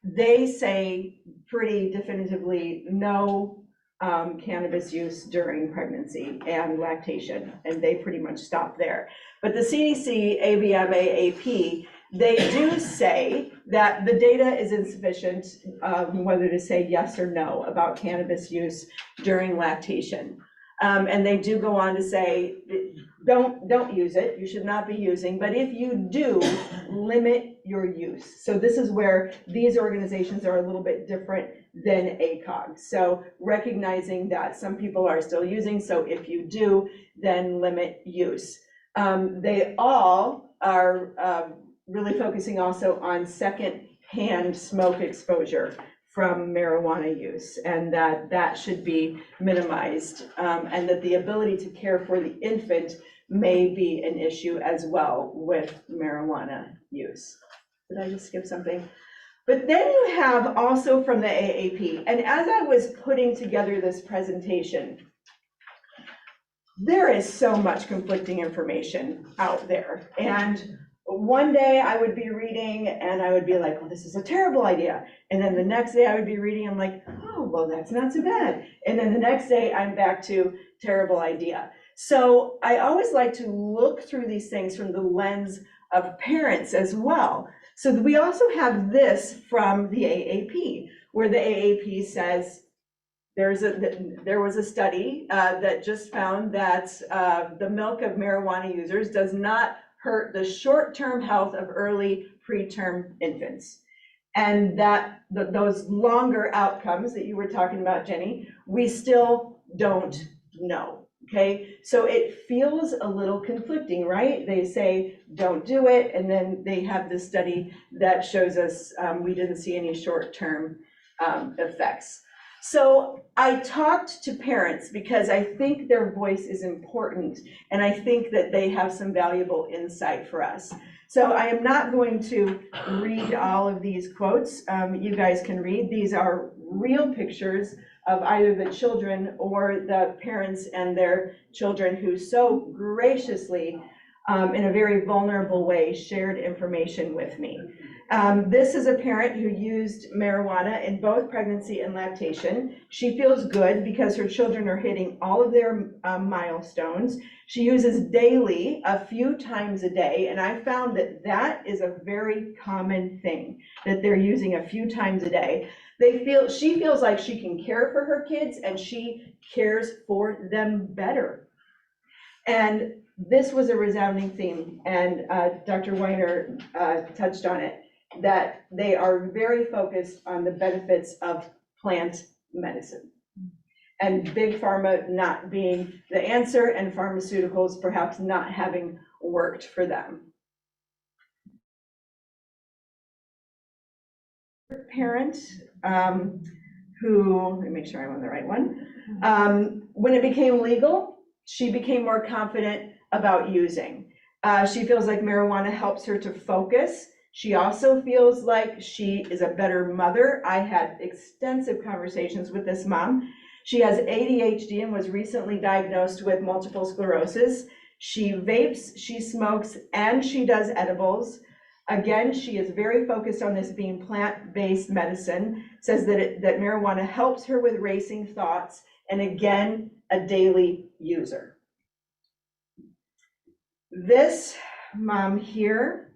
they say pretty definitively no cannabis use during pregnancy and lactation, and they pretty much stop there. But the CDC, ABM, AAP, they do say that the data is insufficient whether to say yes or no about cannabis use during lactation. And they do go on to say, don't use it, you should not be using, but if you do, limit your use. So this is where these organizations are a little bit different than ACOG. So recognizing that some people are still using, so if you do, then limit use. They all are really focusing also on second-hand smoke exposure from marijuana use, and that should be minimized, and that the ability to care for the infant may be an issue as well with marijuana use. Did I just skip something? But then you have also from the AAP, and as I was putting together this presentation, there is so much conflicting information out there. And one day I would be reading and I would be like, well, this is a terrible idea. And then the next day I would be reading, I'm like, oh, well, that's not so bad. And then the next day I'm back to terrible idea. So I always like to look through these things from the lens of parents as well. So we also have this from the AAP, where the AAP says there was a study that just found that the milk of marijuana users does not hurt the short-term health of early preterm infants. And that those longer outcomes that you were talking about, Jenny, we still don't know, okay? So it feels a little conflicting, right? They say, don't do it, and then they have this study that shows us we didn't see any short-term effects. So I talked to parents because I think their voice is important, and I think that they have some valuable insight for us. So I am not going to read all of these quotes. You guys can read. These are real pictures of either the children or the parents and their children who so graciously in a very vulnerable way, shared information with me. This is a parent who used marijuana in both pregnancy and lactation. She feels good because her children are hitting all of their milestones. She uses daily, a few times a day, and I found that that is a very common thing, that they're using a few times a day. She feels like she can care for her kids and she cares for them better. And this was a resounding theme, and Dr. Weiner touched on it, that they are very focused on the benefits of plant medicine. And big pharma not being the answer, and pharmaceuticals perhaps not having worked for them. Parent who, let me make sure I'm on the right one. When it became legal, she became more confident about using. She feels like marijuana helps her to focus. She also feels like she is a better mother. I had extensive conversations with this mom. She has ADHD and was recently diagnosed with multiple sclerosis. She vapes, she smokes, and she does edibles. Again, she is very focused on this being plant-based medicine, says that marijuana helps her with racing thoughts, and again, a daily user. This mom here,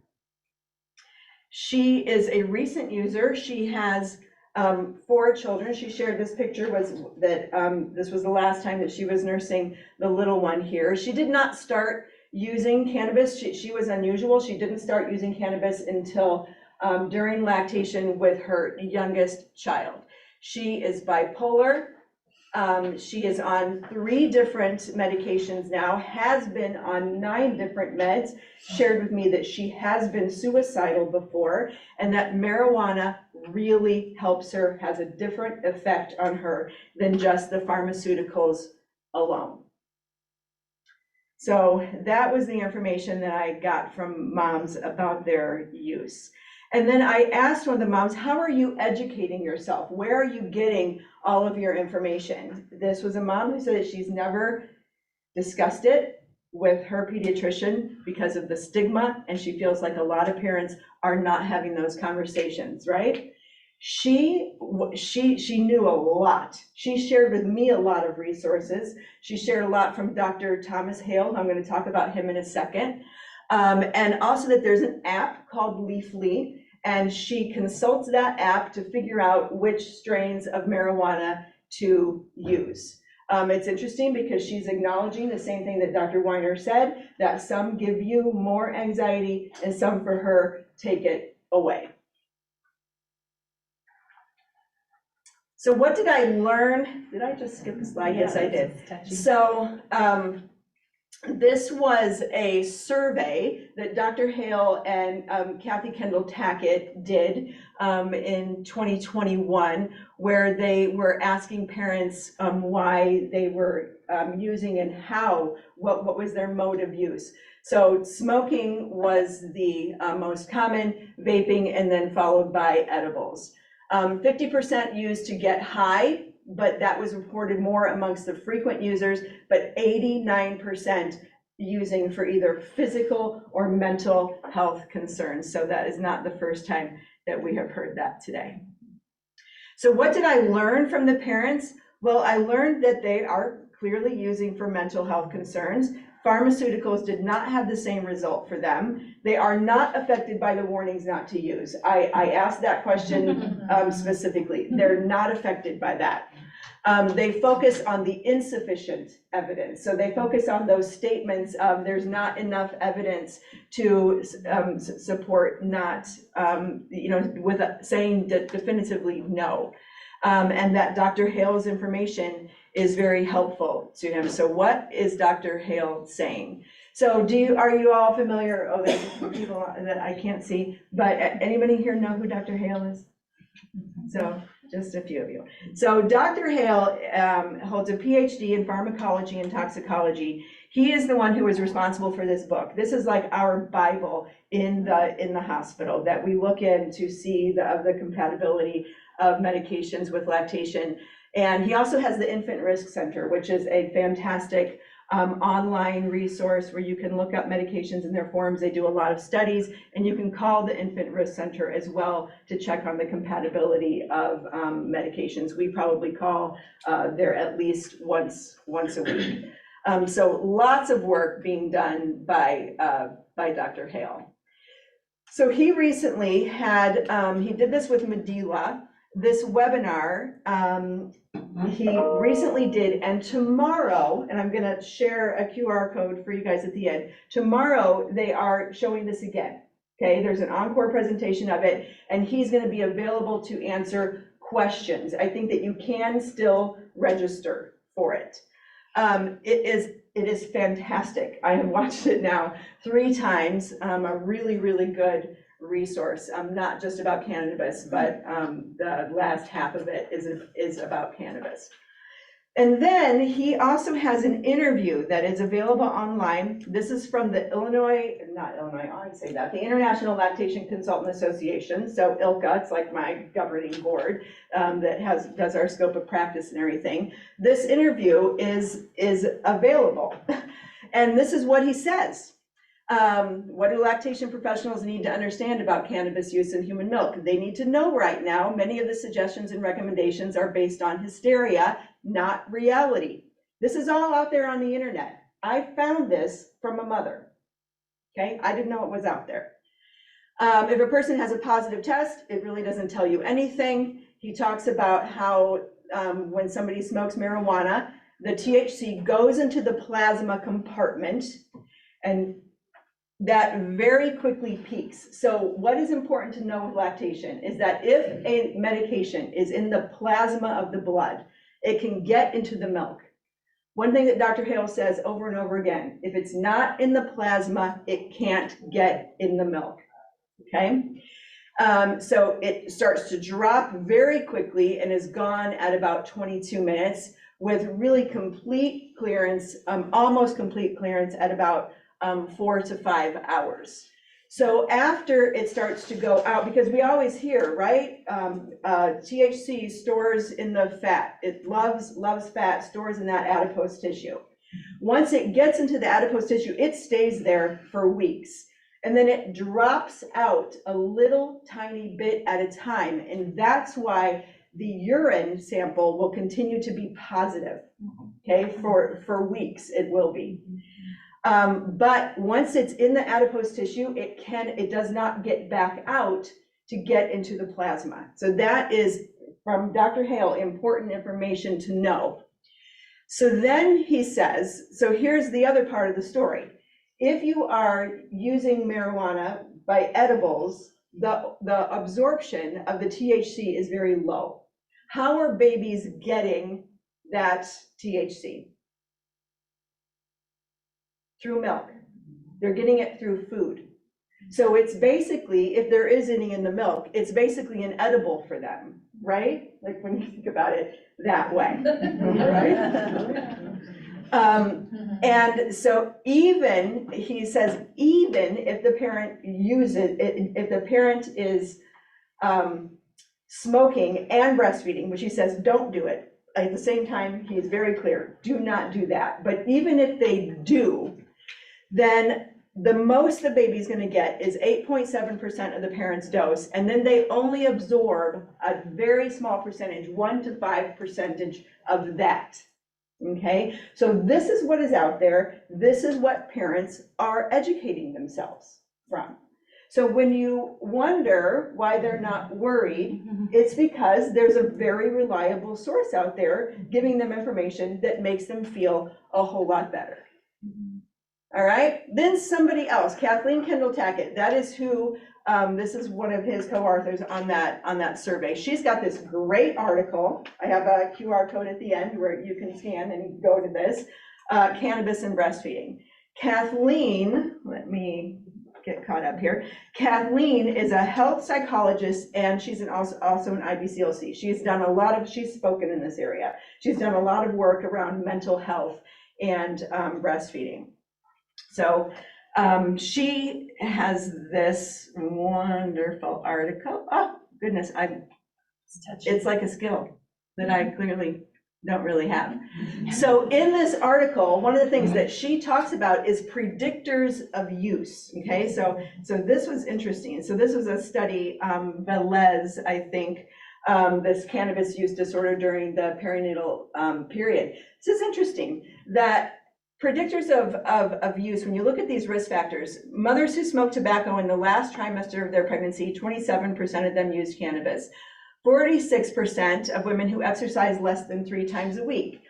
she is a recent user. She has 4 children. She shared this picture this was the last time that she was nursing the little one here. She did not start using cannabis. She was unusual. She didn't start using cannabis until during lactation with her youngest child. She is bipolar. She is on 3 different medications now, has been on 9 different meds, shared with me that she has been suicidal before, and that marijuana really helps her, has a different effect on her than just the pharmaceuticals alone. So that was the information that I got from moms about their use. And then I asked one of the moms, how are you educating yourself? Where are you getting all of your information? This was a mom who said that she's never discussed it with her pediatrician because of the stigma, and she feels like a lot of parents are not having those conversations, right? She knew a lot. She shared with me a lot of resources. She shared a lot from Dr. Thomas Hale. I'm going to talk about him in a second. And also that there's an app called Leafly, and she consults that app to figure out which strains of marijuana to use. It's interesting because she's acknowledging the same thing that Dr. Weiner said, that some give you more anxiety and some for her take it away. So what did I learn? Did I just skip a slide? Yes, I did. So this was a survey that Dr. Hale and Kathy Kendall Tackett did in 2021, where they were asking parents why they were using and how, what was their mode of use. So smoking was the most common, vaping, and then followed by edibles. 50% used to get high, but that was reported more amongst the frequent users, but 89% using for either physical or mental health concerns. So that is not the first time that we have heard that today. So what did I learn from the parents? Well, I learned that they are clearly using for mental health concerns. Pharmaceuticals did not have the same result for them. They are not affected by the warnings not to use. I asked that question specifically. They're not affected by that. They focus on the insufficient evidence. So they focus on those statements of there's not enough evidence to support not, with saying definitively no. And that Dr. Hale's information is very helpful to him. So what is Dr. Hale saying? So are you all familiar? Oh, there's people that I can't see, but anybody here know who Dr. Hale is? So just a few of you. So Dr. Hale holds a PhD in pharmacology and toxicology. He is the one who is responsible for this book. This is like our Bible in the hospital that we look in to see the compatibility of medications with lactation. And he also has the Infant Risk Center, which is a fantastic online resource where you can look up medications and their forms. They do a lot of studies, and you can call the Infant Risk Center as well to check on the compatibility of medications. We probably call there at least once a week. So lots of work being done by Dr. Hale. So he recently had, he did this with Medela, this webinar he recently did, and tomorrow, and I'm gonna share a QR code for you guys at the end, tomorrow they are showing this again, okay? There's an encore presentation of it, and he's gonna be available to answer questions. I think that you can still register for it. It is fantastic. I have watched it now 3 times, a really, really good resource, not just about cannabis, but the last half of it is about cannabis. And then he also has an interview that is available online. This is from the the International Lactation Consultant Association, so ILCA, it's like my governing board that does our scope of practice and everything. This interview is available, and this is what he says. What do lactation professionals need to understand about cannabis use in human milk? They need to know right now, many of the suggestions and recommendations are based on hysteria, not reality. This is all out there on the internet. I found this from a mother, okay? I didn't know it was out there. If a person has a positive test, it really doesn't tell you anything. He talks about how when somebody smokes marijuana, the THC goes into the plasma compartment, and that very quickly peaks. So what is important to know with lactation is that if a medication is in the plasma of the blood, it can get into the milk. One thing that Dr. Hale says over and over again, if it's not in the plasma, it can't get in the milk, okay? So it starts to drop very quickly and is gone at about 22 minutes with really complete clearance, almost complete clearance at about 4 to 5 hours. So after it starts to go out, because we always hear, right? THC stores in the fat. It loves fat, stores in that adipose tissue. Once it gets into the adipose tissue, it stays there for weeks. And then it drops out a little tiny bit at a time. And that's why the urine sample will continue to be positive, okay? For weeks, it will be. But once it's in the adipose tissue, it does not get back out to get into the plasma. So that is, from Dr. Hale, important information to know. So then he says, so here's the other part of the story. If you are using marijuana by edibles, the absorption of the THC is very low. How are babies getting that THC? Through milk. They're getting it through food. So it's basically, if there is any in the milk, it's basically an edible for them, right? Like when you think about it that way, right? And so even, he says, even if the parent uses it, if the parent is smoking and breastfeeding, which he says, don't do it. At the same time, he's very clear, do not do that. But even if they do, then the most the baby's gonna get is 8.7% of the parent's dose, and then they only absorb a very small percentage, 1 to 5% of that, okay? So this is what is out there. This is what parents are educating themselves from. So when you wonder why they're not worried, it's because there's a very reliable source out there giving them information that makes them feel a whole lot better. All right, then somebody else, Kathleen Kendall-Tackett, that is who, this is one of his co-authors on that survey. She's got this great article. I have a QR code at the end where you can scan and go to this, cannabis and breastfeeding. Kathleen, let me get caught up here. Kathleen is a health psychologist, and she's also an IBCLC. She's spoken in this area. She's done a lot of work around mental health and breastfeeding. So she has this wonderful article. Oh, goodness, it's like a skill that I clearly don't really have. So in this article, one of the things that she talks about is predictors of use, okay? So this was interesting. So this was a study, Velez, I think, this cannabis use disorder during the perinatal period. This is interesting that predictors of use, when you look at these risk factors, mothers who smoke tobacco in the last trimester of their pregnancy, 27% of them used cannabis. 46% of women who exercise less than 3 times a week.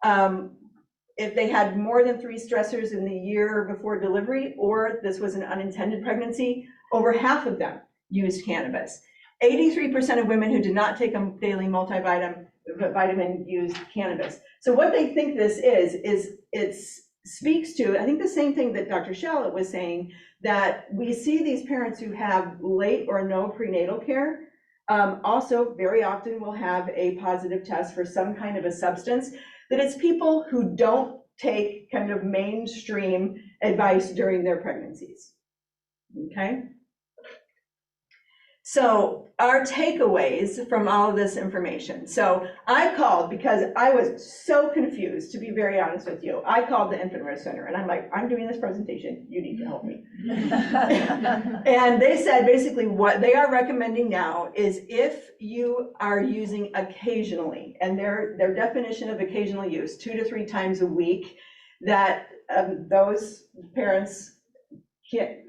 If they had more than 3 stressors in the year before delivery, or this was an unintended pregnancy, over half of them used cannabis. 83% of women who did not take a daily multivitamin used cannabis. So what they think this is it speaks to, I think, the same thing that Dr. Shallat was saying, that we see these parents who have late or no prenatal care also very often will have a positive test for some kind of a substance, that it's people who don't take kind of mainstream advice during their pregnancies, okay? So our takeaways from all of this information. So I called because I was so confused, to be very honest with you. I called the Infant Risk Center and I'm like, I'm doing this presentation, you need to help me. And they said basically what they are recommending now is if you are using occasionally, and their definition of occasional use, 2 to 3 times a week, that those parents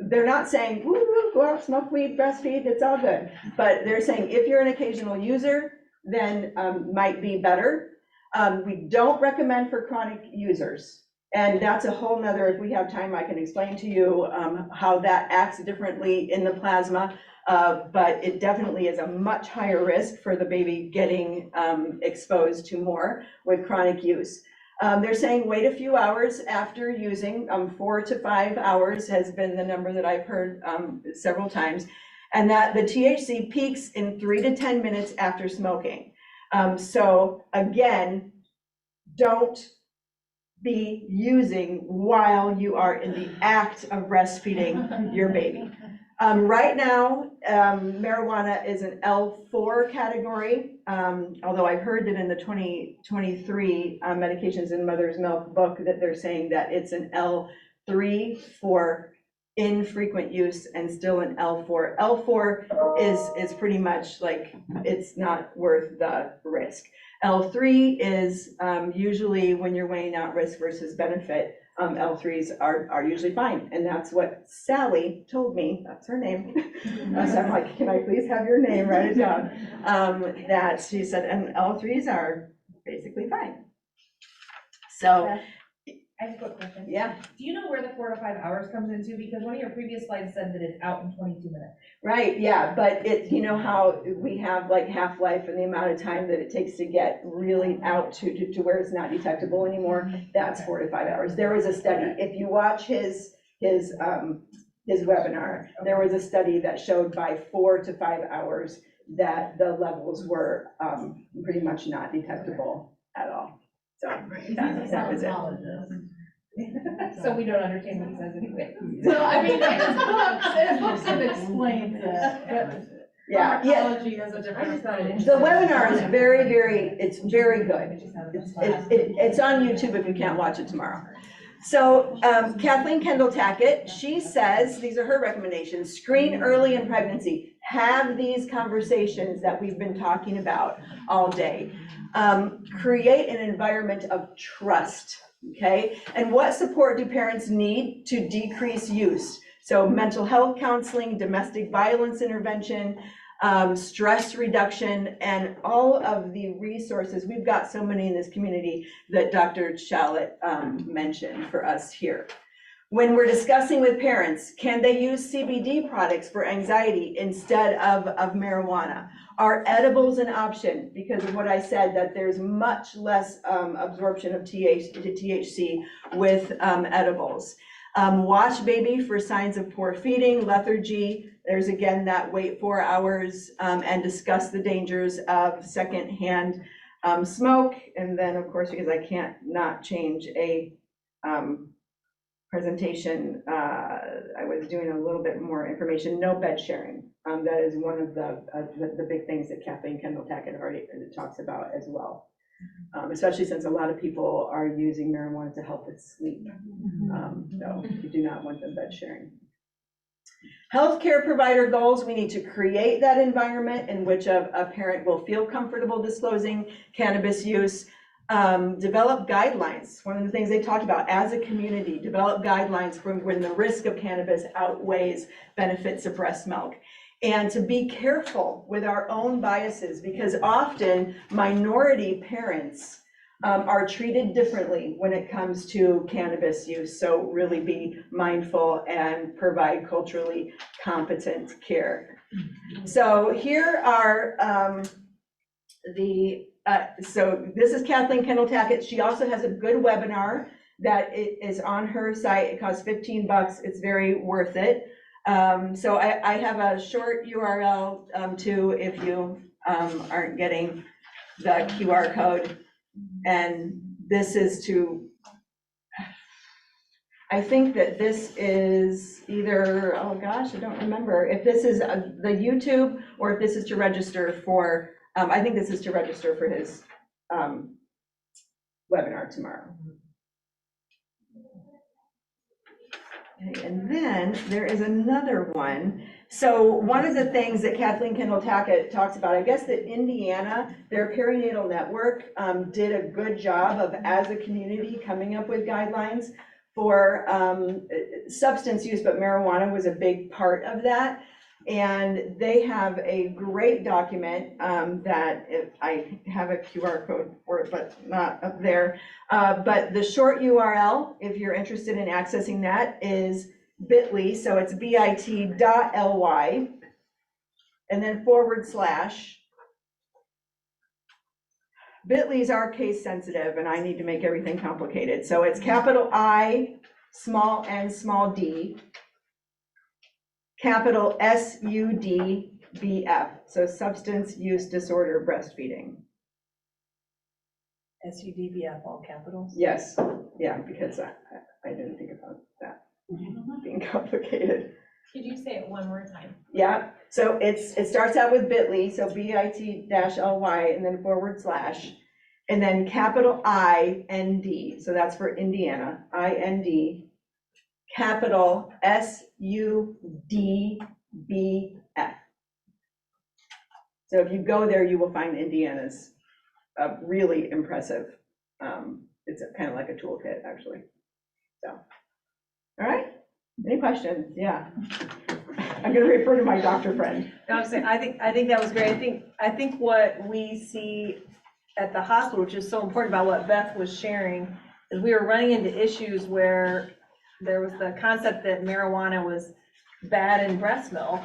they're not saying, woo, woo, go out, smoke weed, breastfeed, it's all good. But they're saying if you're an occasional user, then might be better. We don't recommend for chronic users. And that's a whole nother, if we have time, I can explain to you how that acts differently in the plasma. But it definitely is a much higher risk for the baby getting exposed to more with chronic use. They're saying wait a few hours after using, 4 to 5 hours has been the number that I've heard several times, and that the THC peaks in 3 to 10 minutes after smoking. So again, don't be using while you are in the act of breastfeeding your baby. Right now, marijuana is an L4 category, although I've heard that in the 2023 Medications in Mother's Milk book that they're saying that it's an L3 for infrequent use and still an L4. L4 is pretty much like it's not worth the risk. L3 is usually when you're weighing out risk versus benefit. L3s are usually fine, and that's what Sally told me, that's her name. So I'm like, can I please have your name, write it down. That she said, and L3s are basically fine. So, I have a quick question. yeah, Do you know where the 4 to 5 hours comes into? Because one of your previous slides said that it's out in 22 minutes. right, yeah, but it, you know how we have like half-life and the amount of time that it takes to get really out to where it's not detectable anymore, that's 4 to 5 hours. There was a study, if you watch his webinar, there was a study that showed by 4 to 5 hours that the levels were pretty much not detectable at all. So that was it. So we don't understand what he says anyway. So, I mean, there's books that explain this, but Yeah, pharmacology has a different approach. the webinar is it's very good. It's on YouTube if you can't watch it tomorrow. So Kathleen Kendall Tackett, she says, these are her recommendations: screen early in pregnancy, have these conversations that we've been talking about all day, create an environment of trust, okay? And what support do parents need to decrease use? So mental health counseling, domestic violence intervention, stress reduction, and all of the resources. We've got so many in this community that Dr. Shallat mentioned for us here. When we're discussing with parents, can they use CBD products for anxiety instead of marijuana? Are edibles an option? Because of what I said, that there's much less absorption of THC with edibles. Watch baby for signs of poor feeding, lethargy. There's again that wait 4 hours and discuss the dangers of secondhand smoke. And then of course, because I can't not change a presentation, I was doing a little bit more information, no bed sharing. That is one of the big things that Kathleen Kendall Tackett already talks about as well. especially since a lot of people are using marijuana to help with sleep. So you do not want them bed sharing. Healthcare provider goals, we need to create that environment in which a parent will feel comfortable disclosing cannabis use. Develop guidelines. One of the things they talked about as a community, develop guidelines for when the risk of cannabis outweighs benefits of breast milk. And to be careful with our own biases, because often minority parents are treated differently when it comes to cannabis use. So really be mindful and provide culturally competent care. So here are so this is Kathleen Kendall-Tackett. She also has a good webinar that is on her site. It costs $15. It's very worth it. So I have a short URL too, if you aren't getting the QR code. And this is to, I think that this is either, oh gosh, I don't remember if this is the YouTube or if this is to register for, I think this is to register for his webinar tomorrow. Okay, and then there is another one. So one of the things that Kathleen Kendall-Tackett talks about, I guess that Indiana, their perinatal network did a good job of, as a community, coming up with guidelines for substance use, but marijuana was a big part of that. And they have a great document that if I have a QR code for it, but not up there. But the short URL, if you're interested in accessing that, is bit.ly. So it's bit.ly and then /. Bit.lys are case sensitive and I need to make everything complicated. So it's capital I, small n, small d, capital SUDBF, so substance use disorder breastfeeding. SUDBF, all capitals? Yes, yeah, because I didn't think about that being complicated. Could you say it one more time? Yeah, so it starts out with bit.ly, so bit.ly and then /, and then capital IND, so that's for Indiana, IND, capital SUDBF. So if you go there, you will find Indiana's really impressive. It's kind of like a toolkit, actually. So, all right, any questions? Yeah. I'm gonna refer to my doctor friend. No, I'm saying, I think that was great. I think what we see at the hospital, which is so important about what Beth was sharing, is we were running into issues where there was the concept that marijuana was bad in breast milk.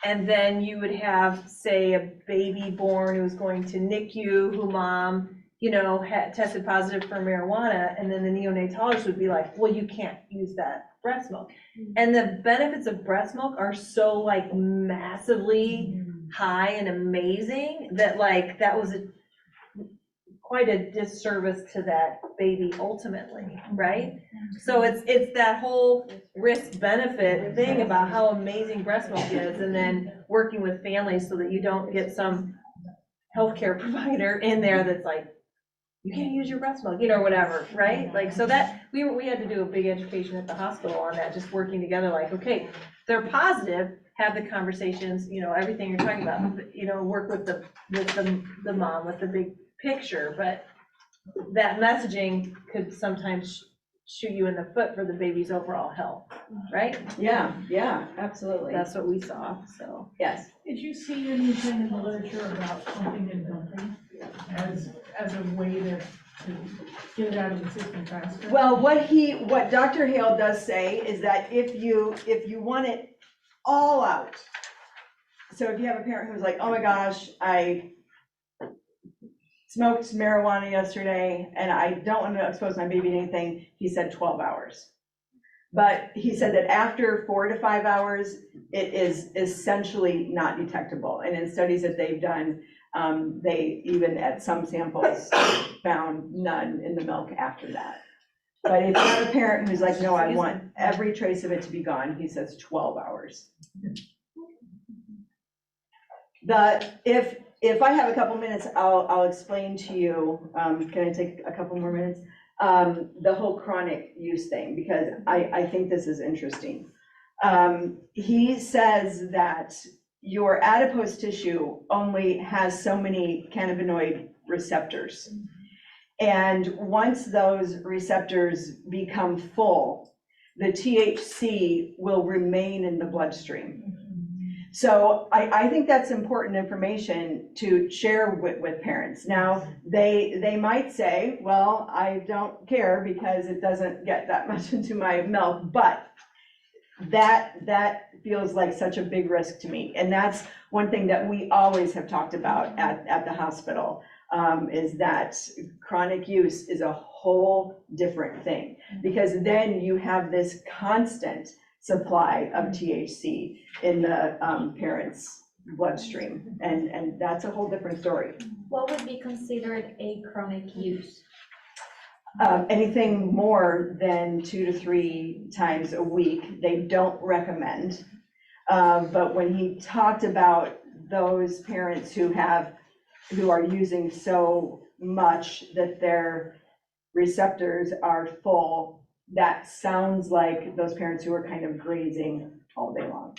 And then you would have, say, a baby born who was going to NICU, who mom, had tested positive for marijuana. And then the neonatologist would be like, well, you can't use that breast milk. And the benefits of breast milk are so massively high and amazing that that was quite a disservice to that baby ultimately, right? So it's that whole risk benefit thing about how amazing breast milk is, and then working with families so that you don't get some healthcare provider in there that's like, you can't use your breast milk, whatever, right? So that we had to do a big education at the hospital on that, just working together, okay, they're positive, have the conversations, everything you're talking about, work with the mom with the big picture, but that messaging could sometimes shoot you in the foot for the baby's overall health, right? Yeah, absolutely. That's what we saw, so. Yes. Did you see anything in the literature about pumping and dumping as a way to get it out of the system faster? Well, what Dr. Hale does say is that if you want it all out, so if you have a parent who's like, oh my gosh, I smoked marijuana yesterday and I don't want to expose my baby to anything, he said 12 hours. But he said that after 4 to 5 hours, it is essentially not detectable. And in studies that they've done, they even at some samples found none in the milk after that. But if you have a parent who's like, no, I want every trace of it to be gone, he says 12 hours. if I have a couple minutes, I'll explain to you, can I take a couple more minutes? The whole chronic use thing, because I think this is interesting. He says that your adipose tissue only has so many cannabinoid receptors. And once those receptors become full, the THC will remain in the bloodstream. So I think that's important information to share with parents. Now, they might say, well, I don't care because it doesn't get that much into my milk, but that feels like such a big risk to me. And that's one thing that we always have talked about at the hospital, is that chronic use is a whole different thing, because then you have this constant supply of THC in the parents' bloodstream, and that's a whole different story. What would be considered a chronic use? Anything more than 2 to 3 times a week, they don't recommend. But when he talked about those parents who are using so much that their receptors are full, that sounds like those parents who are kind of grazing all day long.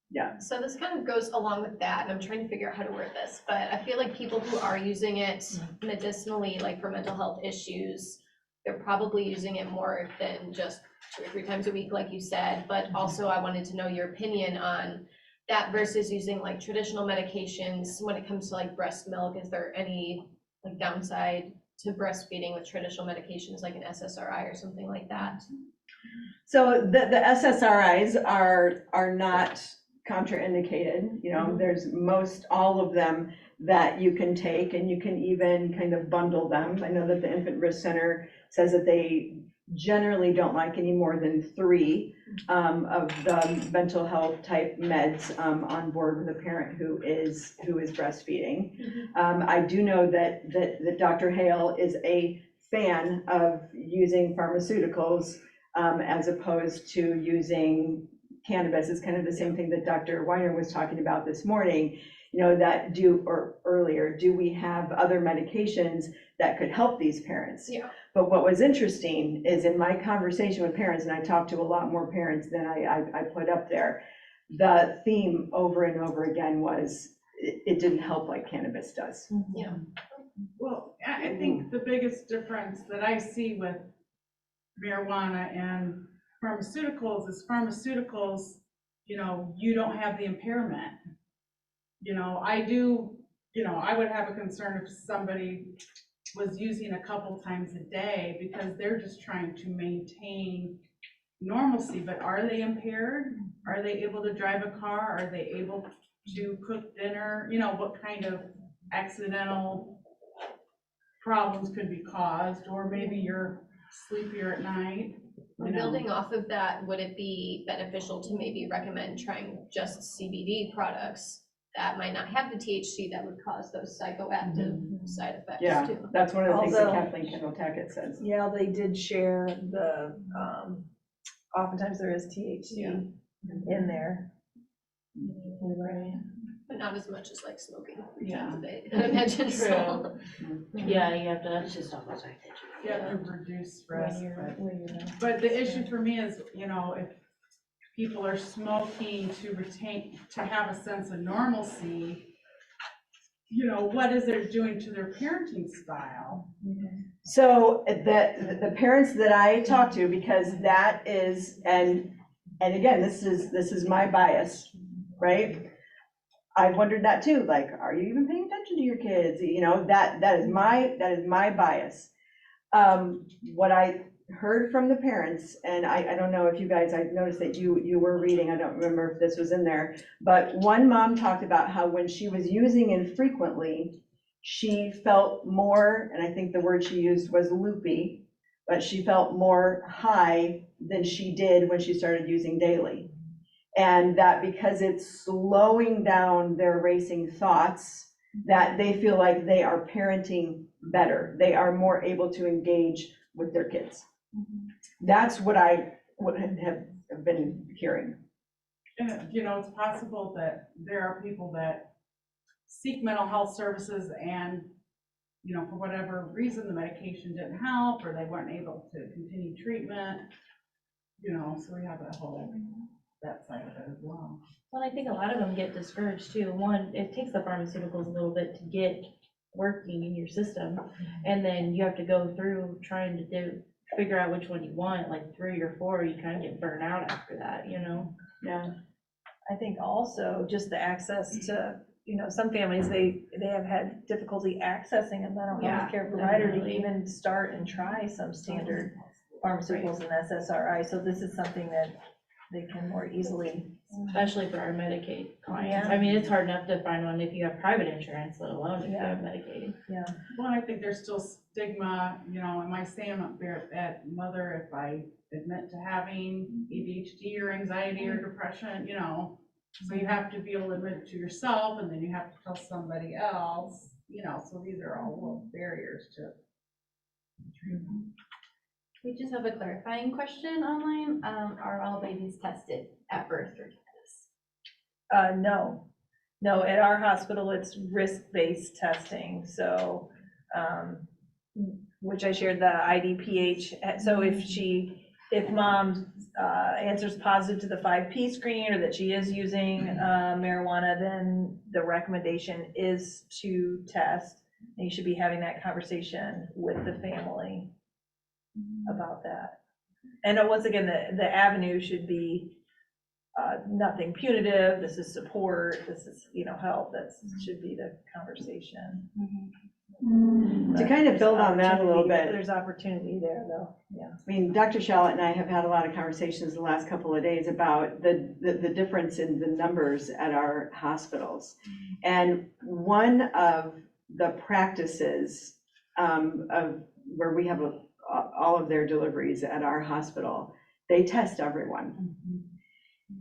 Yeah. So this kind of goes along with that, and I'm trying to figure out how to word this, but I feel like people who are using it medicinally, like for mental health issues, they're probably using it more than just 2 or 3 times a week, like you said, but also I wanted to know your opinion on that versus using like traditional medications when it comes to like breast milk. Is there any like downside to breastfeeding with traditional medications like an SSRI or something like that? So the SSRIs are not contraindicated. You know, there's all of them that you can take, and you can even kind of bundle them. I know that the Infant Risk Center says that they generally don't like any more than 3 of the mental health type meds on board with a parent who is breastfeeding. I do know that Dr. Hale is a fan of using pharmaceuticals as opposed to using cannabis. It's kind of the same thing that Dr. Weiner was talking about this morning, you know, earlier, do we have other medications that could help these parents? Yeah. But what was interesting is in my conversation with parents, and I talked to a lot more parents than I put up there, the theme over and over again was it didn't help like cannabis does. Yeah. Well, I think the biggest difference that I see with marijuana and pharmaceuticals is pharmaceuticals, you know, you don't have the impairment. You know, I would have a concern if somebody was using a couple times a day because they're just trying to maintain normalcy, but are they impaired? Are they able to drive a car? Are they able to cook dinner? You know, what kind of accidental problems could be caused, or maybe you're sleepier at night. Building off of that, would it be beneficial to maybe recommend trying just CBD products that might not have the THC that would cause those psychoactive side effects Yeah, too? that's one of the things that Although- Kathleen Kendall-Tackett says. Yeah, they did share the, oftentimes there is THC in there. But not as much as like smoking 3 Yeah. times a day, I imagine, so. Yeah, you have to. It's just almost like You have to reduce risk, When you're- but the issue for me is, you know, if people are smoking to have a sense of normalcy, you know, what is it doing to their parenting style? So the parents that I talk to, because that is, and again, this is my bias, right? I've wondered that too, like, are you even paying attention to your kids? You know, that is my bias. What I heard from the parents, and I don't know if you guys, I noticed that you were reading, I don't remember if this was in there, but one mom talked about how when she was using infrequently, she felt more, and I think the word she used was loopy, but she felt more high than she did when she started using daily. And that because it's slowing down their racing thoughts, that they feel like they are parenting better. They are more able to engage with their kids. That's what I would have been hearing. And, you know, it's possible that there are people that seek mental health services and, you know, for whatever reason, the medication didn't help, or they weren't able to continue treatment, you know, so we have that side of it as well. Well, I think a lot of them get discouraged too. One, it takes the pharmaceuticals a little bit to get working in your system. And then you have to go through trying to figure out which one you want, like 3 or 4, you kind of get burnt out after that, you know? Yeah. I think also just the access to, some families, they have had difficulty accessing a mental Yeah, health care provider to definitely. even start and try some standard pharmaceuticals and SSRI. So this is something that they can more easily. Especially for our Medicaid clients. Yeah. I mean, it's hard enough to find one if you have private insurance, let alone if you Yeah. have Medicaid. Yeah. Well, I think there's still stigma, you know, am I saying up there at mother if I admit to having ADHD or anxiety or depression, you know? So you have to be able to admit it to yourself, and then you have to tell somebody else, you know, so these are all little barriers to treatment. We just have a clarifying question online. Are all babies tested at birth for cannabis? No, at our hospital, it's risk-based testing, so, which I shared the IDPH. So if mom answers positive to the 5P screen, or that she is using marijuana, then the recommendation is to test. And you should be having that conversation with the family about that. And once again, the avenue should be nothing punitive, this is support, this is, help, that should be the conversation. To kind of build on that a little bit. There's opportunity there, though, yeah. I mean, Dr. Shallat and I have had a lot of conversations the last couple of days about the difference in the numbers at our hospitals. And one of the practices of where we have all of their deliveries at our hospital, they test everyone.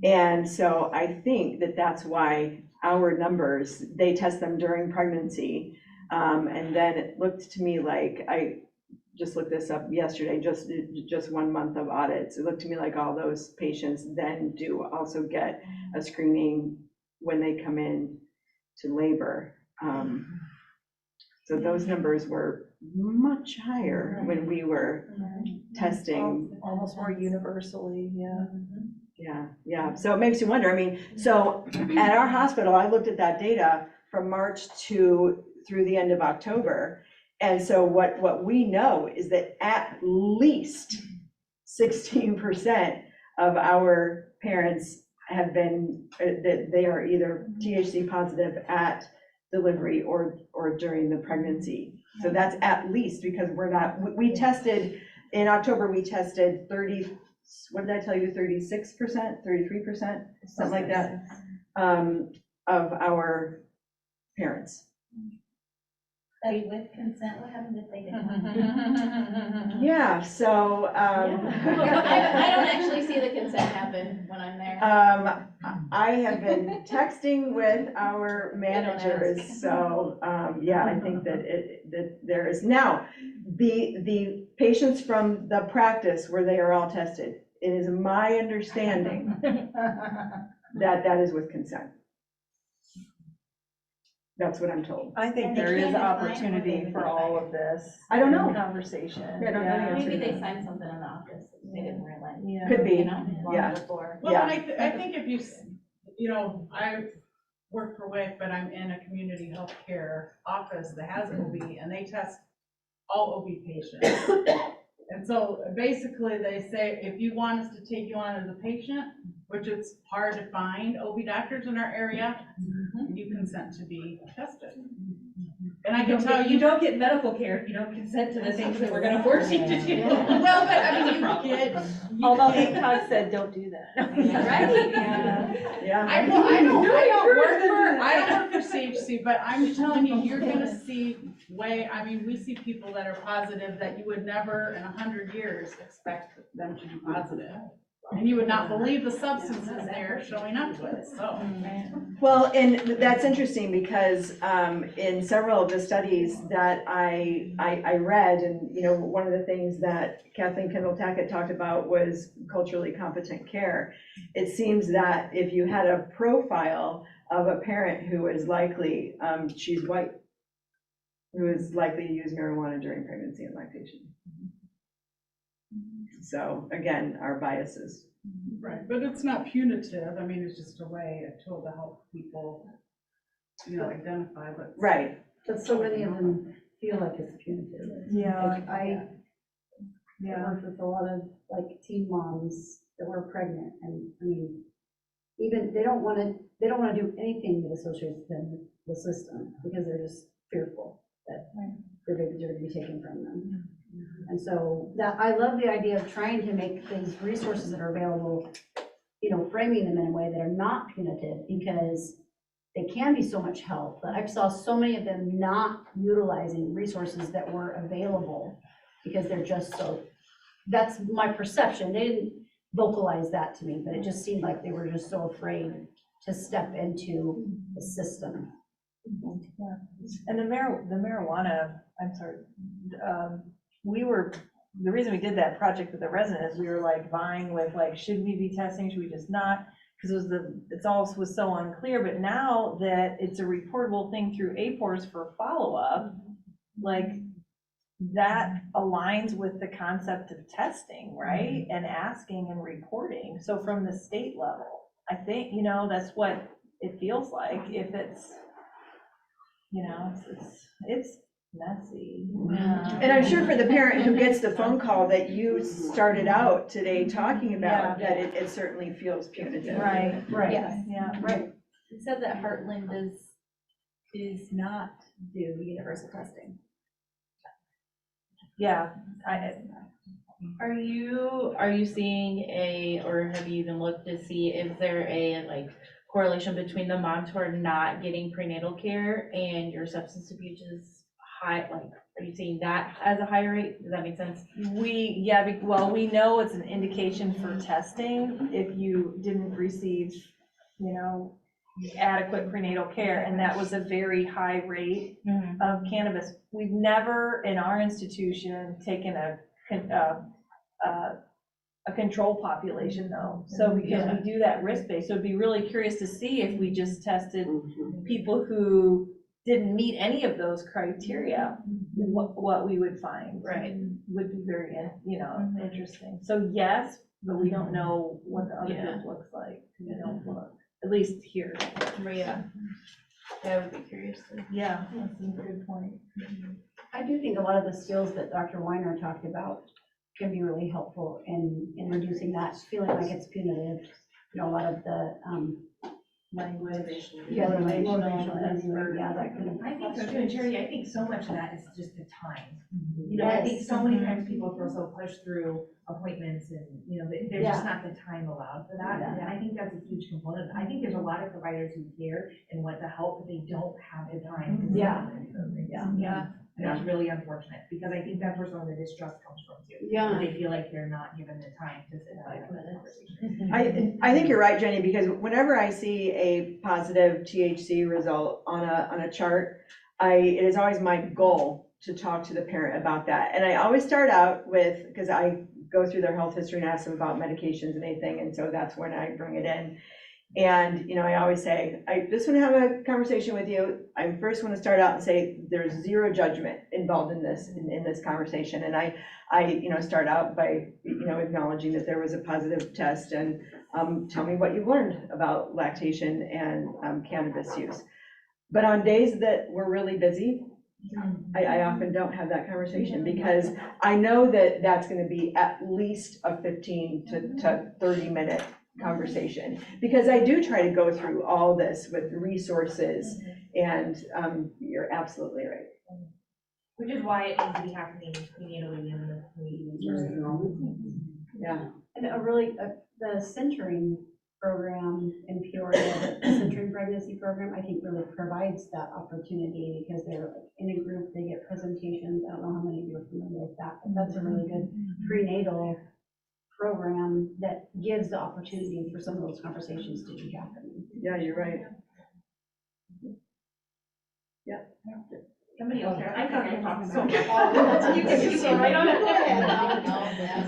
And so I think that that's why our numbers, they test them during pregnancy. And then it looked to me like, I just looked this up yesterday, just 1 month of audits. It looked to me like all those patients then do also get a screening when they come in to labor. So those numbers were much higher when we were testing. Almost more universally, yeah. Yeah. So it makes you wonder. I mean, so at our hospital, I looked at that data from March through the end of October. And so what we know is that at least 16% of our parents have been, that they are either THC positive at delivery or during the pregnancy. So that's at least, because we tested, in October, we tested 30, what did I tell you, 36%, 33%, something like that, of our parents. With consent, what happens if they didn't? Yeah, so. I don't actually see the consent happen when I'm there. I have been texting with our managers, so, yeah, I think that that there is. Now, the patients from the practice where they are all tested, it is my understanding that is with consent. That's what I'm told. I think And they there is can't define what opportunity they for would all define. of this. I don't know. Conversation. I don't know the answer. Maybe they signed something in the office that they didn't realize. Yeah. Could be, You know, yeah. long before. Well, Yeah. I think if I work for WIC, but I'm in a community health care office that has OB, and they test all OB patients. And so basically they say, if you want us to take you on as a patient, which it's hard to find OB doctors in our area, you consent to be tested. And I can tell you. don't get medical care if you don't consent to the things that we're gonna force you to do. Well, but I mean, you get. Although ACOG said, don't do that. Right? Yeah. I don't work for CHC, but I'm telling you, you're gonna see we see people that are positive that you would never in 100 years expect them to be positive. And you would not believe the substances they're showing up with, so. Well, and that's interesting because in several of the studies that I read, and one of the things that Kathleen Kendall-Tackett talked about was culturally competent care. It seems that if you had a profile of a parent who is likely, she's white, who is likely to use marijuana during pregnancy and lactation. So again, our biases. Right, but it's not punitive, I mean, it's just a way, a tool to help people, identify what. Right. But so many of them feel like it's punitive. Yeah. Like I worked with a lot of like teen moms that were pregnant, and I mean, even they don't want to do anything that associates them with the system because they're just fearful that their babies are going to be taken from them. And so that I love the idea of trying to make these resources that are available, framing them in a way that are not punitive, because they can be so much help. But I saw so many of them not utilizing resources that were available because they're just so, that's my perception. They didn't vocalize that to me, but it just seemed like they were just so afraid to step into the system. Yeah. And the marijuana, I'm sorry, the reason we did that project with the resident is we were like vying with like, should we be testing, should we just not? Because it's all was so unclear, but now that it's a reportable thing through APORS for follow-up, like that aligns with the concept of testing, right? And asking and reporting. So from the state level, I think, that's what it feels like. If it's, it's messy. And I'm sure for the parent who gets the phone call that you started out today talking about, that it certainly feels punitive. Right. Yes. Yeah. Right. It said that Heartland is not do universal testing. Yeah. Are you seeing or have you even looked to see, is there a correlation between the moms who are not getting prenatal care and your substance abuse is high? Are you seeing that as a higher rate? Does that make sense? We know it's an indication for testing if you didn't receive, adequate prenatal care, and that was a very high rate of cannabis. We've never in our institution taken a control population though. So because we do that risk-based, so it'd be really curious to see if we just tested people who didn't meet any of those criteria, what we would find. Right. Would be very, interesting. So yes, but we don't know what the other group looks like. We don't look, at least here. Yeah. I would be curious to. Yeah, that's a good point. I do think a lot of the skills that Dr. Weiner talked about can be really helpful in reducing that feeling like it's punitive. A lot of the Language. the motivational, that kind of. I think so too, and Sherry, I think so much of that is just the time. I think so many times people feel so pushed through appointments and, there's just not the time allowed for that. And I think that's a huge component. I think there's a lot of providers who care and want to help, but they don't have the time. And that's really unfortunate, because I think that's where some of the distrust comes from too. Yeah. They feel like they're not given the time to sit down and have a conversation. I think you're right, Jenny, because whenever I see a positive THC result on a chart, it is always my goal to talk to the parent about that. And I always start out with, because I go through their health history and ask them about medications and anything, and so that's when I bring it in. And, I always say, I just want to have a conversation with you. I first want to start out and say, there's zero judgment involved in this, in this conversation. And I start out by, acknowledging that there was a positive test, and tell me what you've learned about lactation and cannabis use. But on days that we're really busy, I often don't have that conversation, because I know that that's going to be at least a 15 to 30 minute conversation, because I do try to go through all this with resources, and you're absolutely right. Which is why it needs to be happening prenatally in the community. Yeah. And the centering program in Peoria, the centering pregnancy program, I think really provides that opportunity, because they're in a group, they get presentations. I don't know how many of you are familiar with that, but that's a really good prenatal program that gives the opportunity for some of those conversations to be happening. Yeah, you're right. Yeah. Somebody else here, I thought I talked so much. You can right on ahead.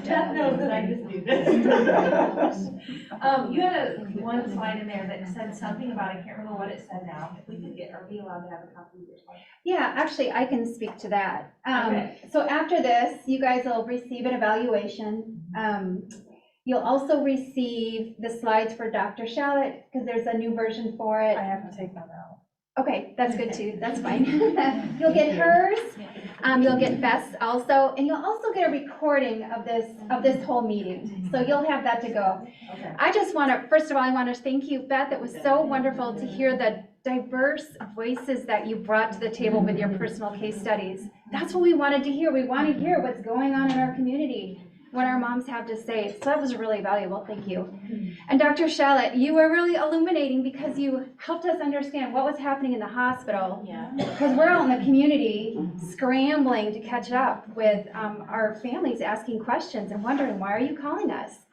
Beth knows that I just do this. You had one slide in there that said something about, I can't remember what it said now. If we could get, are we allowed to have a copy of your slide? Yeah, actually, I can speak to that. Okay. So after this, you guys will receive an evaluation. You'll also receive the slides for Dr. Shallat, because there's a new version for it. I have to take them out. Okay, that's good too, that's fine. You'll get hers, you'll get Beth's also, and you'll also get a recording of this whole meeting. So you'll have that to go. Okay. I just want to, first of all, I want to thank you, Beth. It was so wonderful to hear the diverse voices that you brought to the table with your personal case studies. That's what we wanted to hear. We want to hear what's going on in our community, what our moms have to say. So that was really valuable, thank you. And Dr. Shallat, you were really illuminating because you helped us understand what was happening in the hospital. Yeah. Because we're out in the community scrambling to catch up with our families asking questions and wondering, why are you calling us?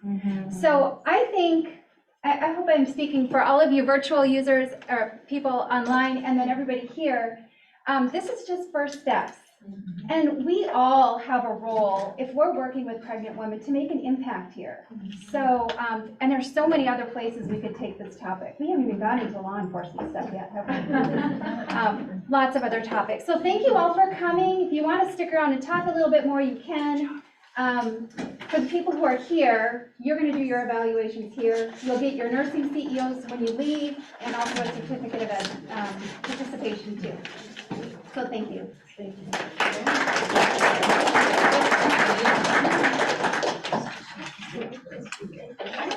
So I think, I hope I'm speaking for all of you virtual users or people online and then everybody here, this is just first steps. And we all have a role, if we're working with pregnant women, to make an impact here. So, and there's so many other places we could take this topic. We haven't even gone into law enforcement stuff yet, have we? Lots of other topics. So thank you all for coming. If you want to stick around and talk a little bit more, you can. For the people who are here, you're going to do your evaluations here. You'll get your nursing CEOs when you leave, and also a certificate of participation too. So thank you. Thank you.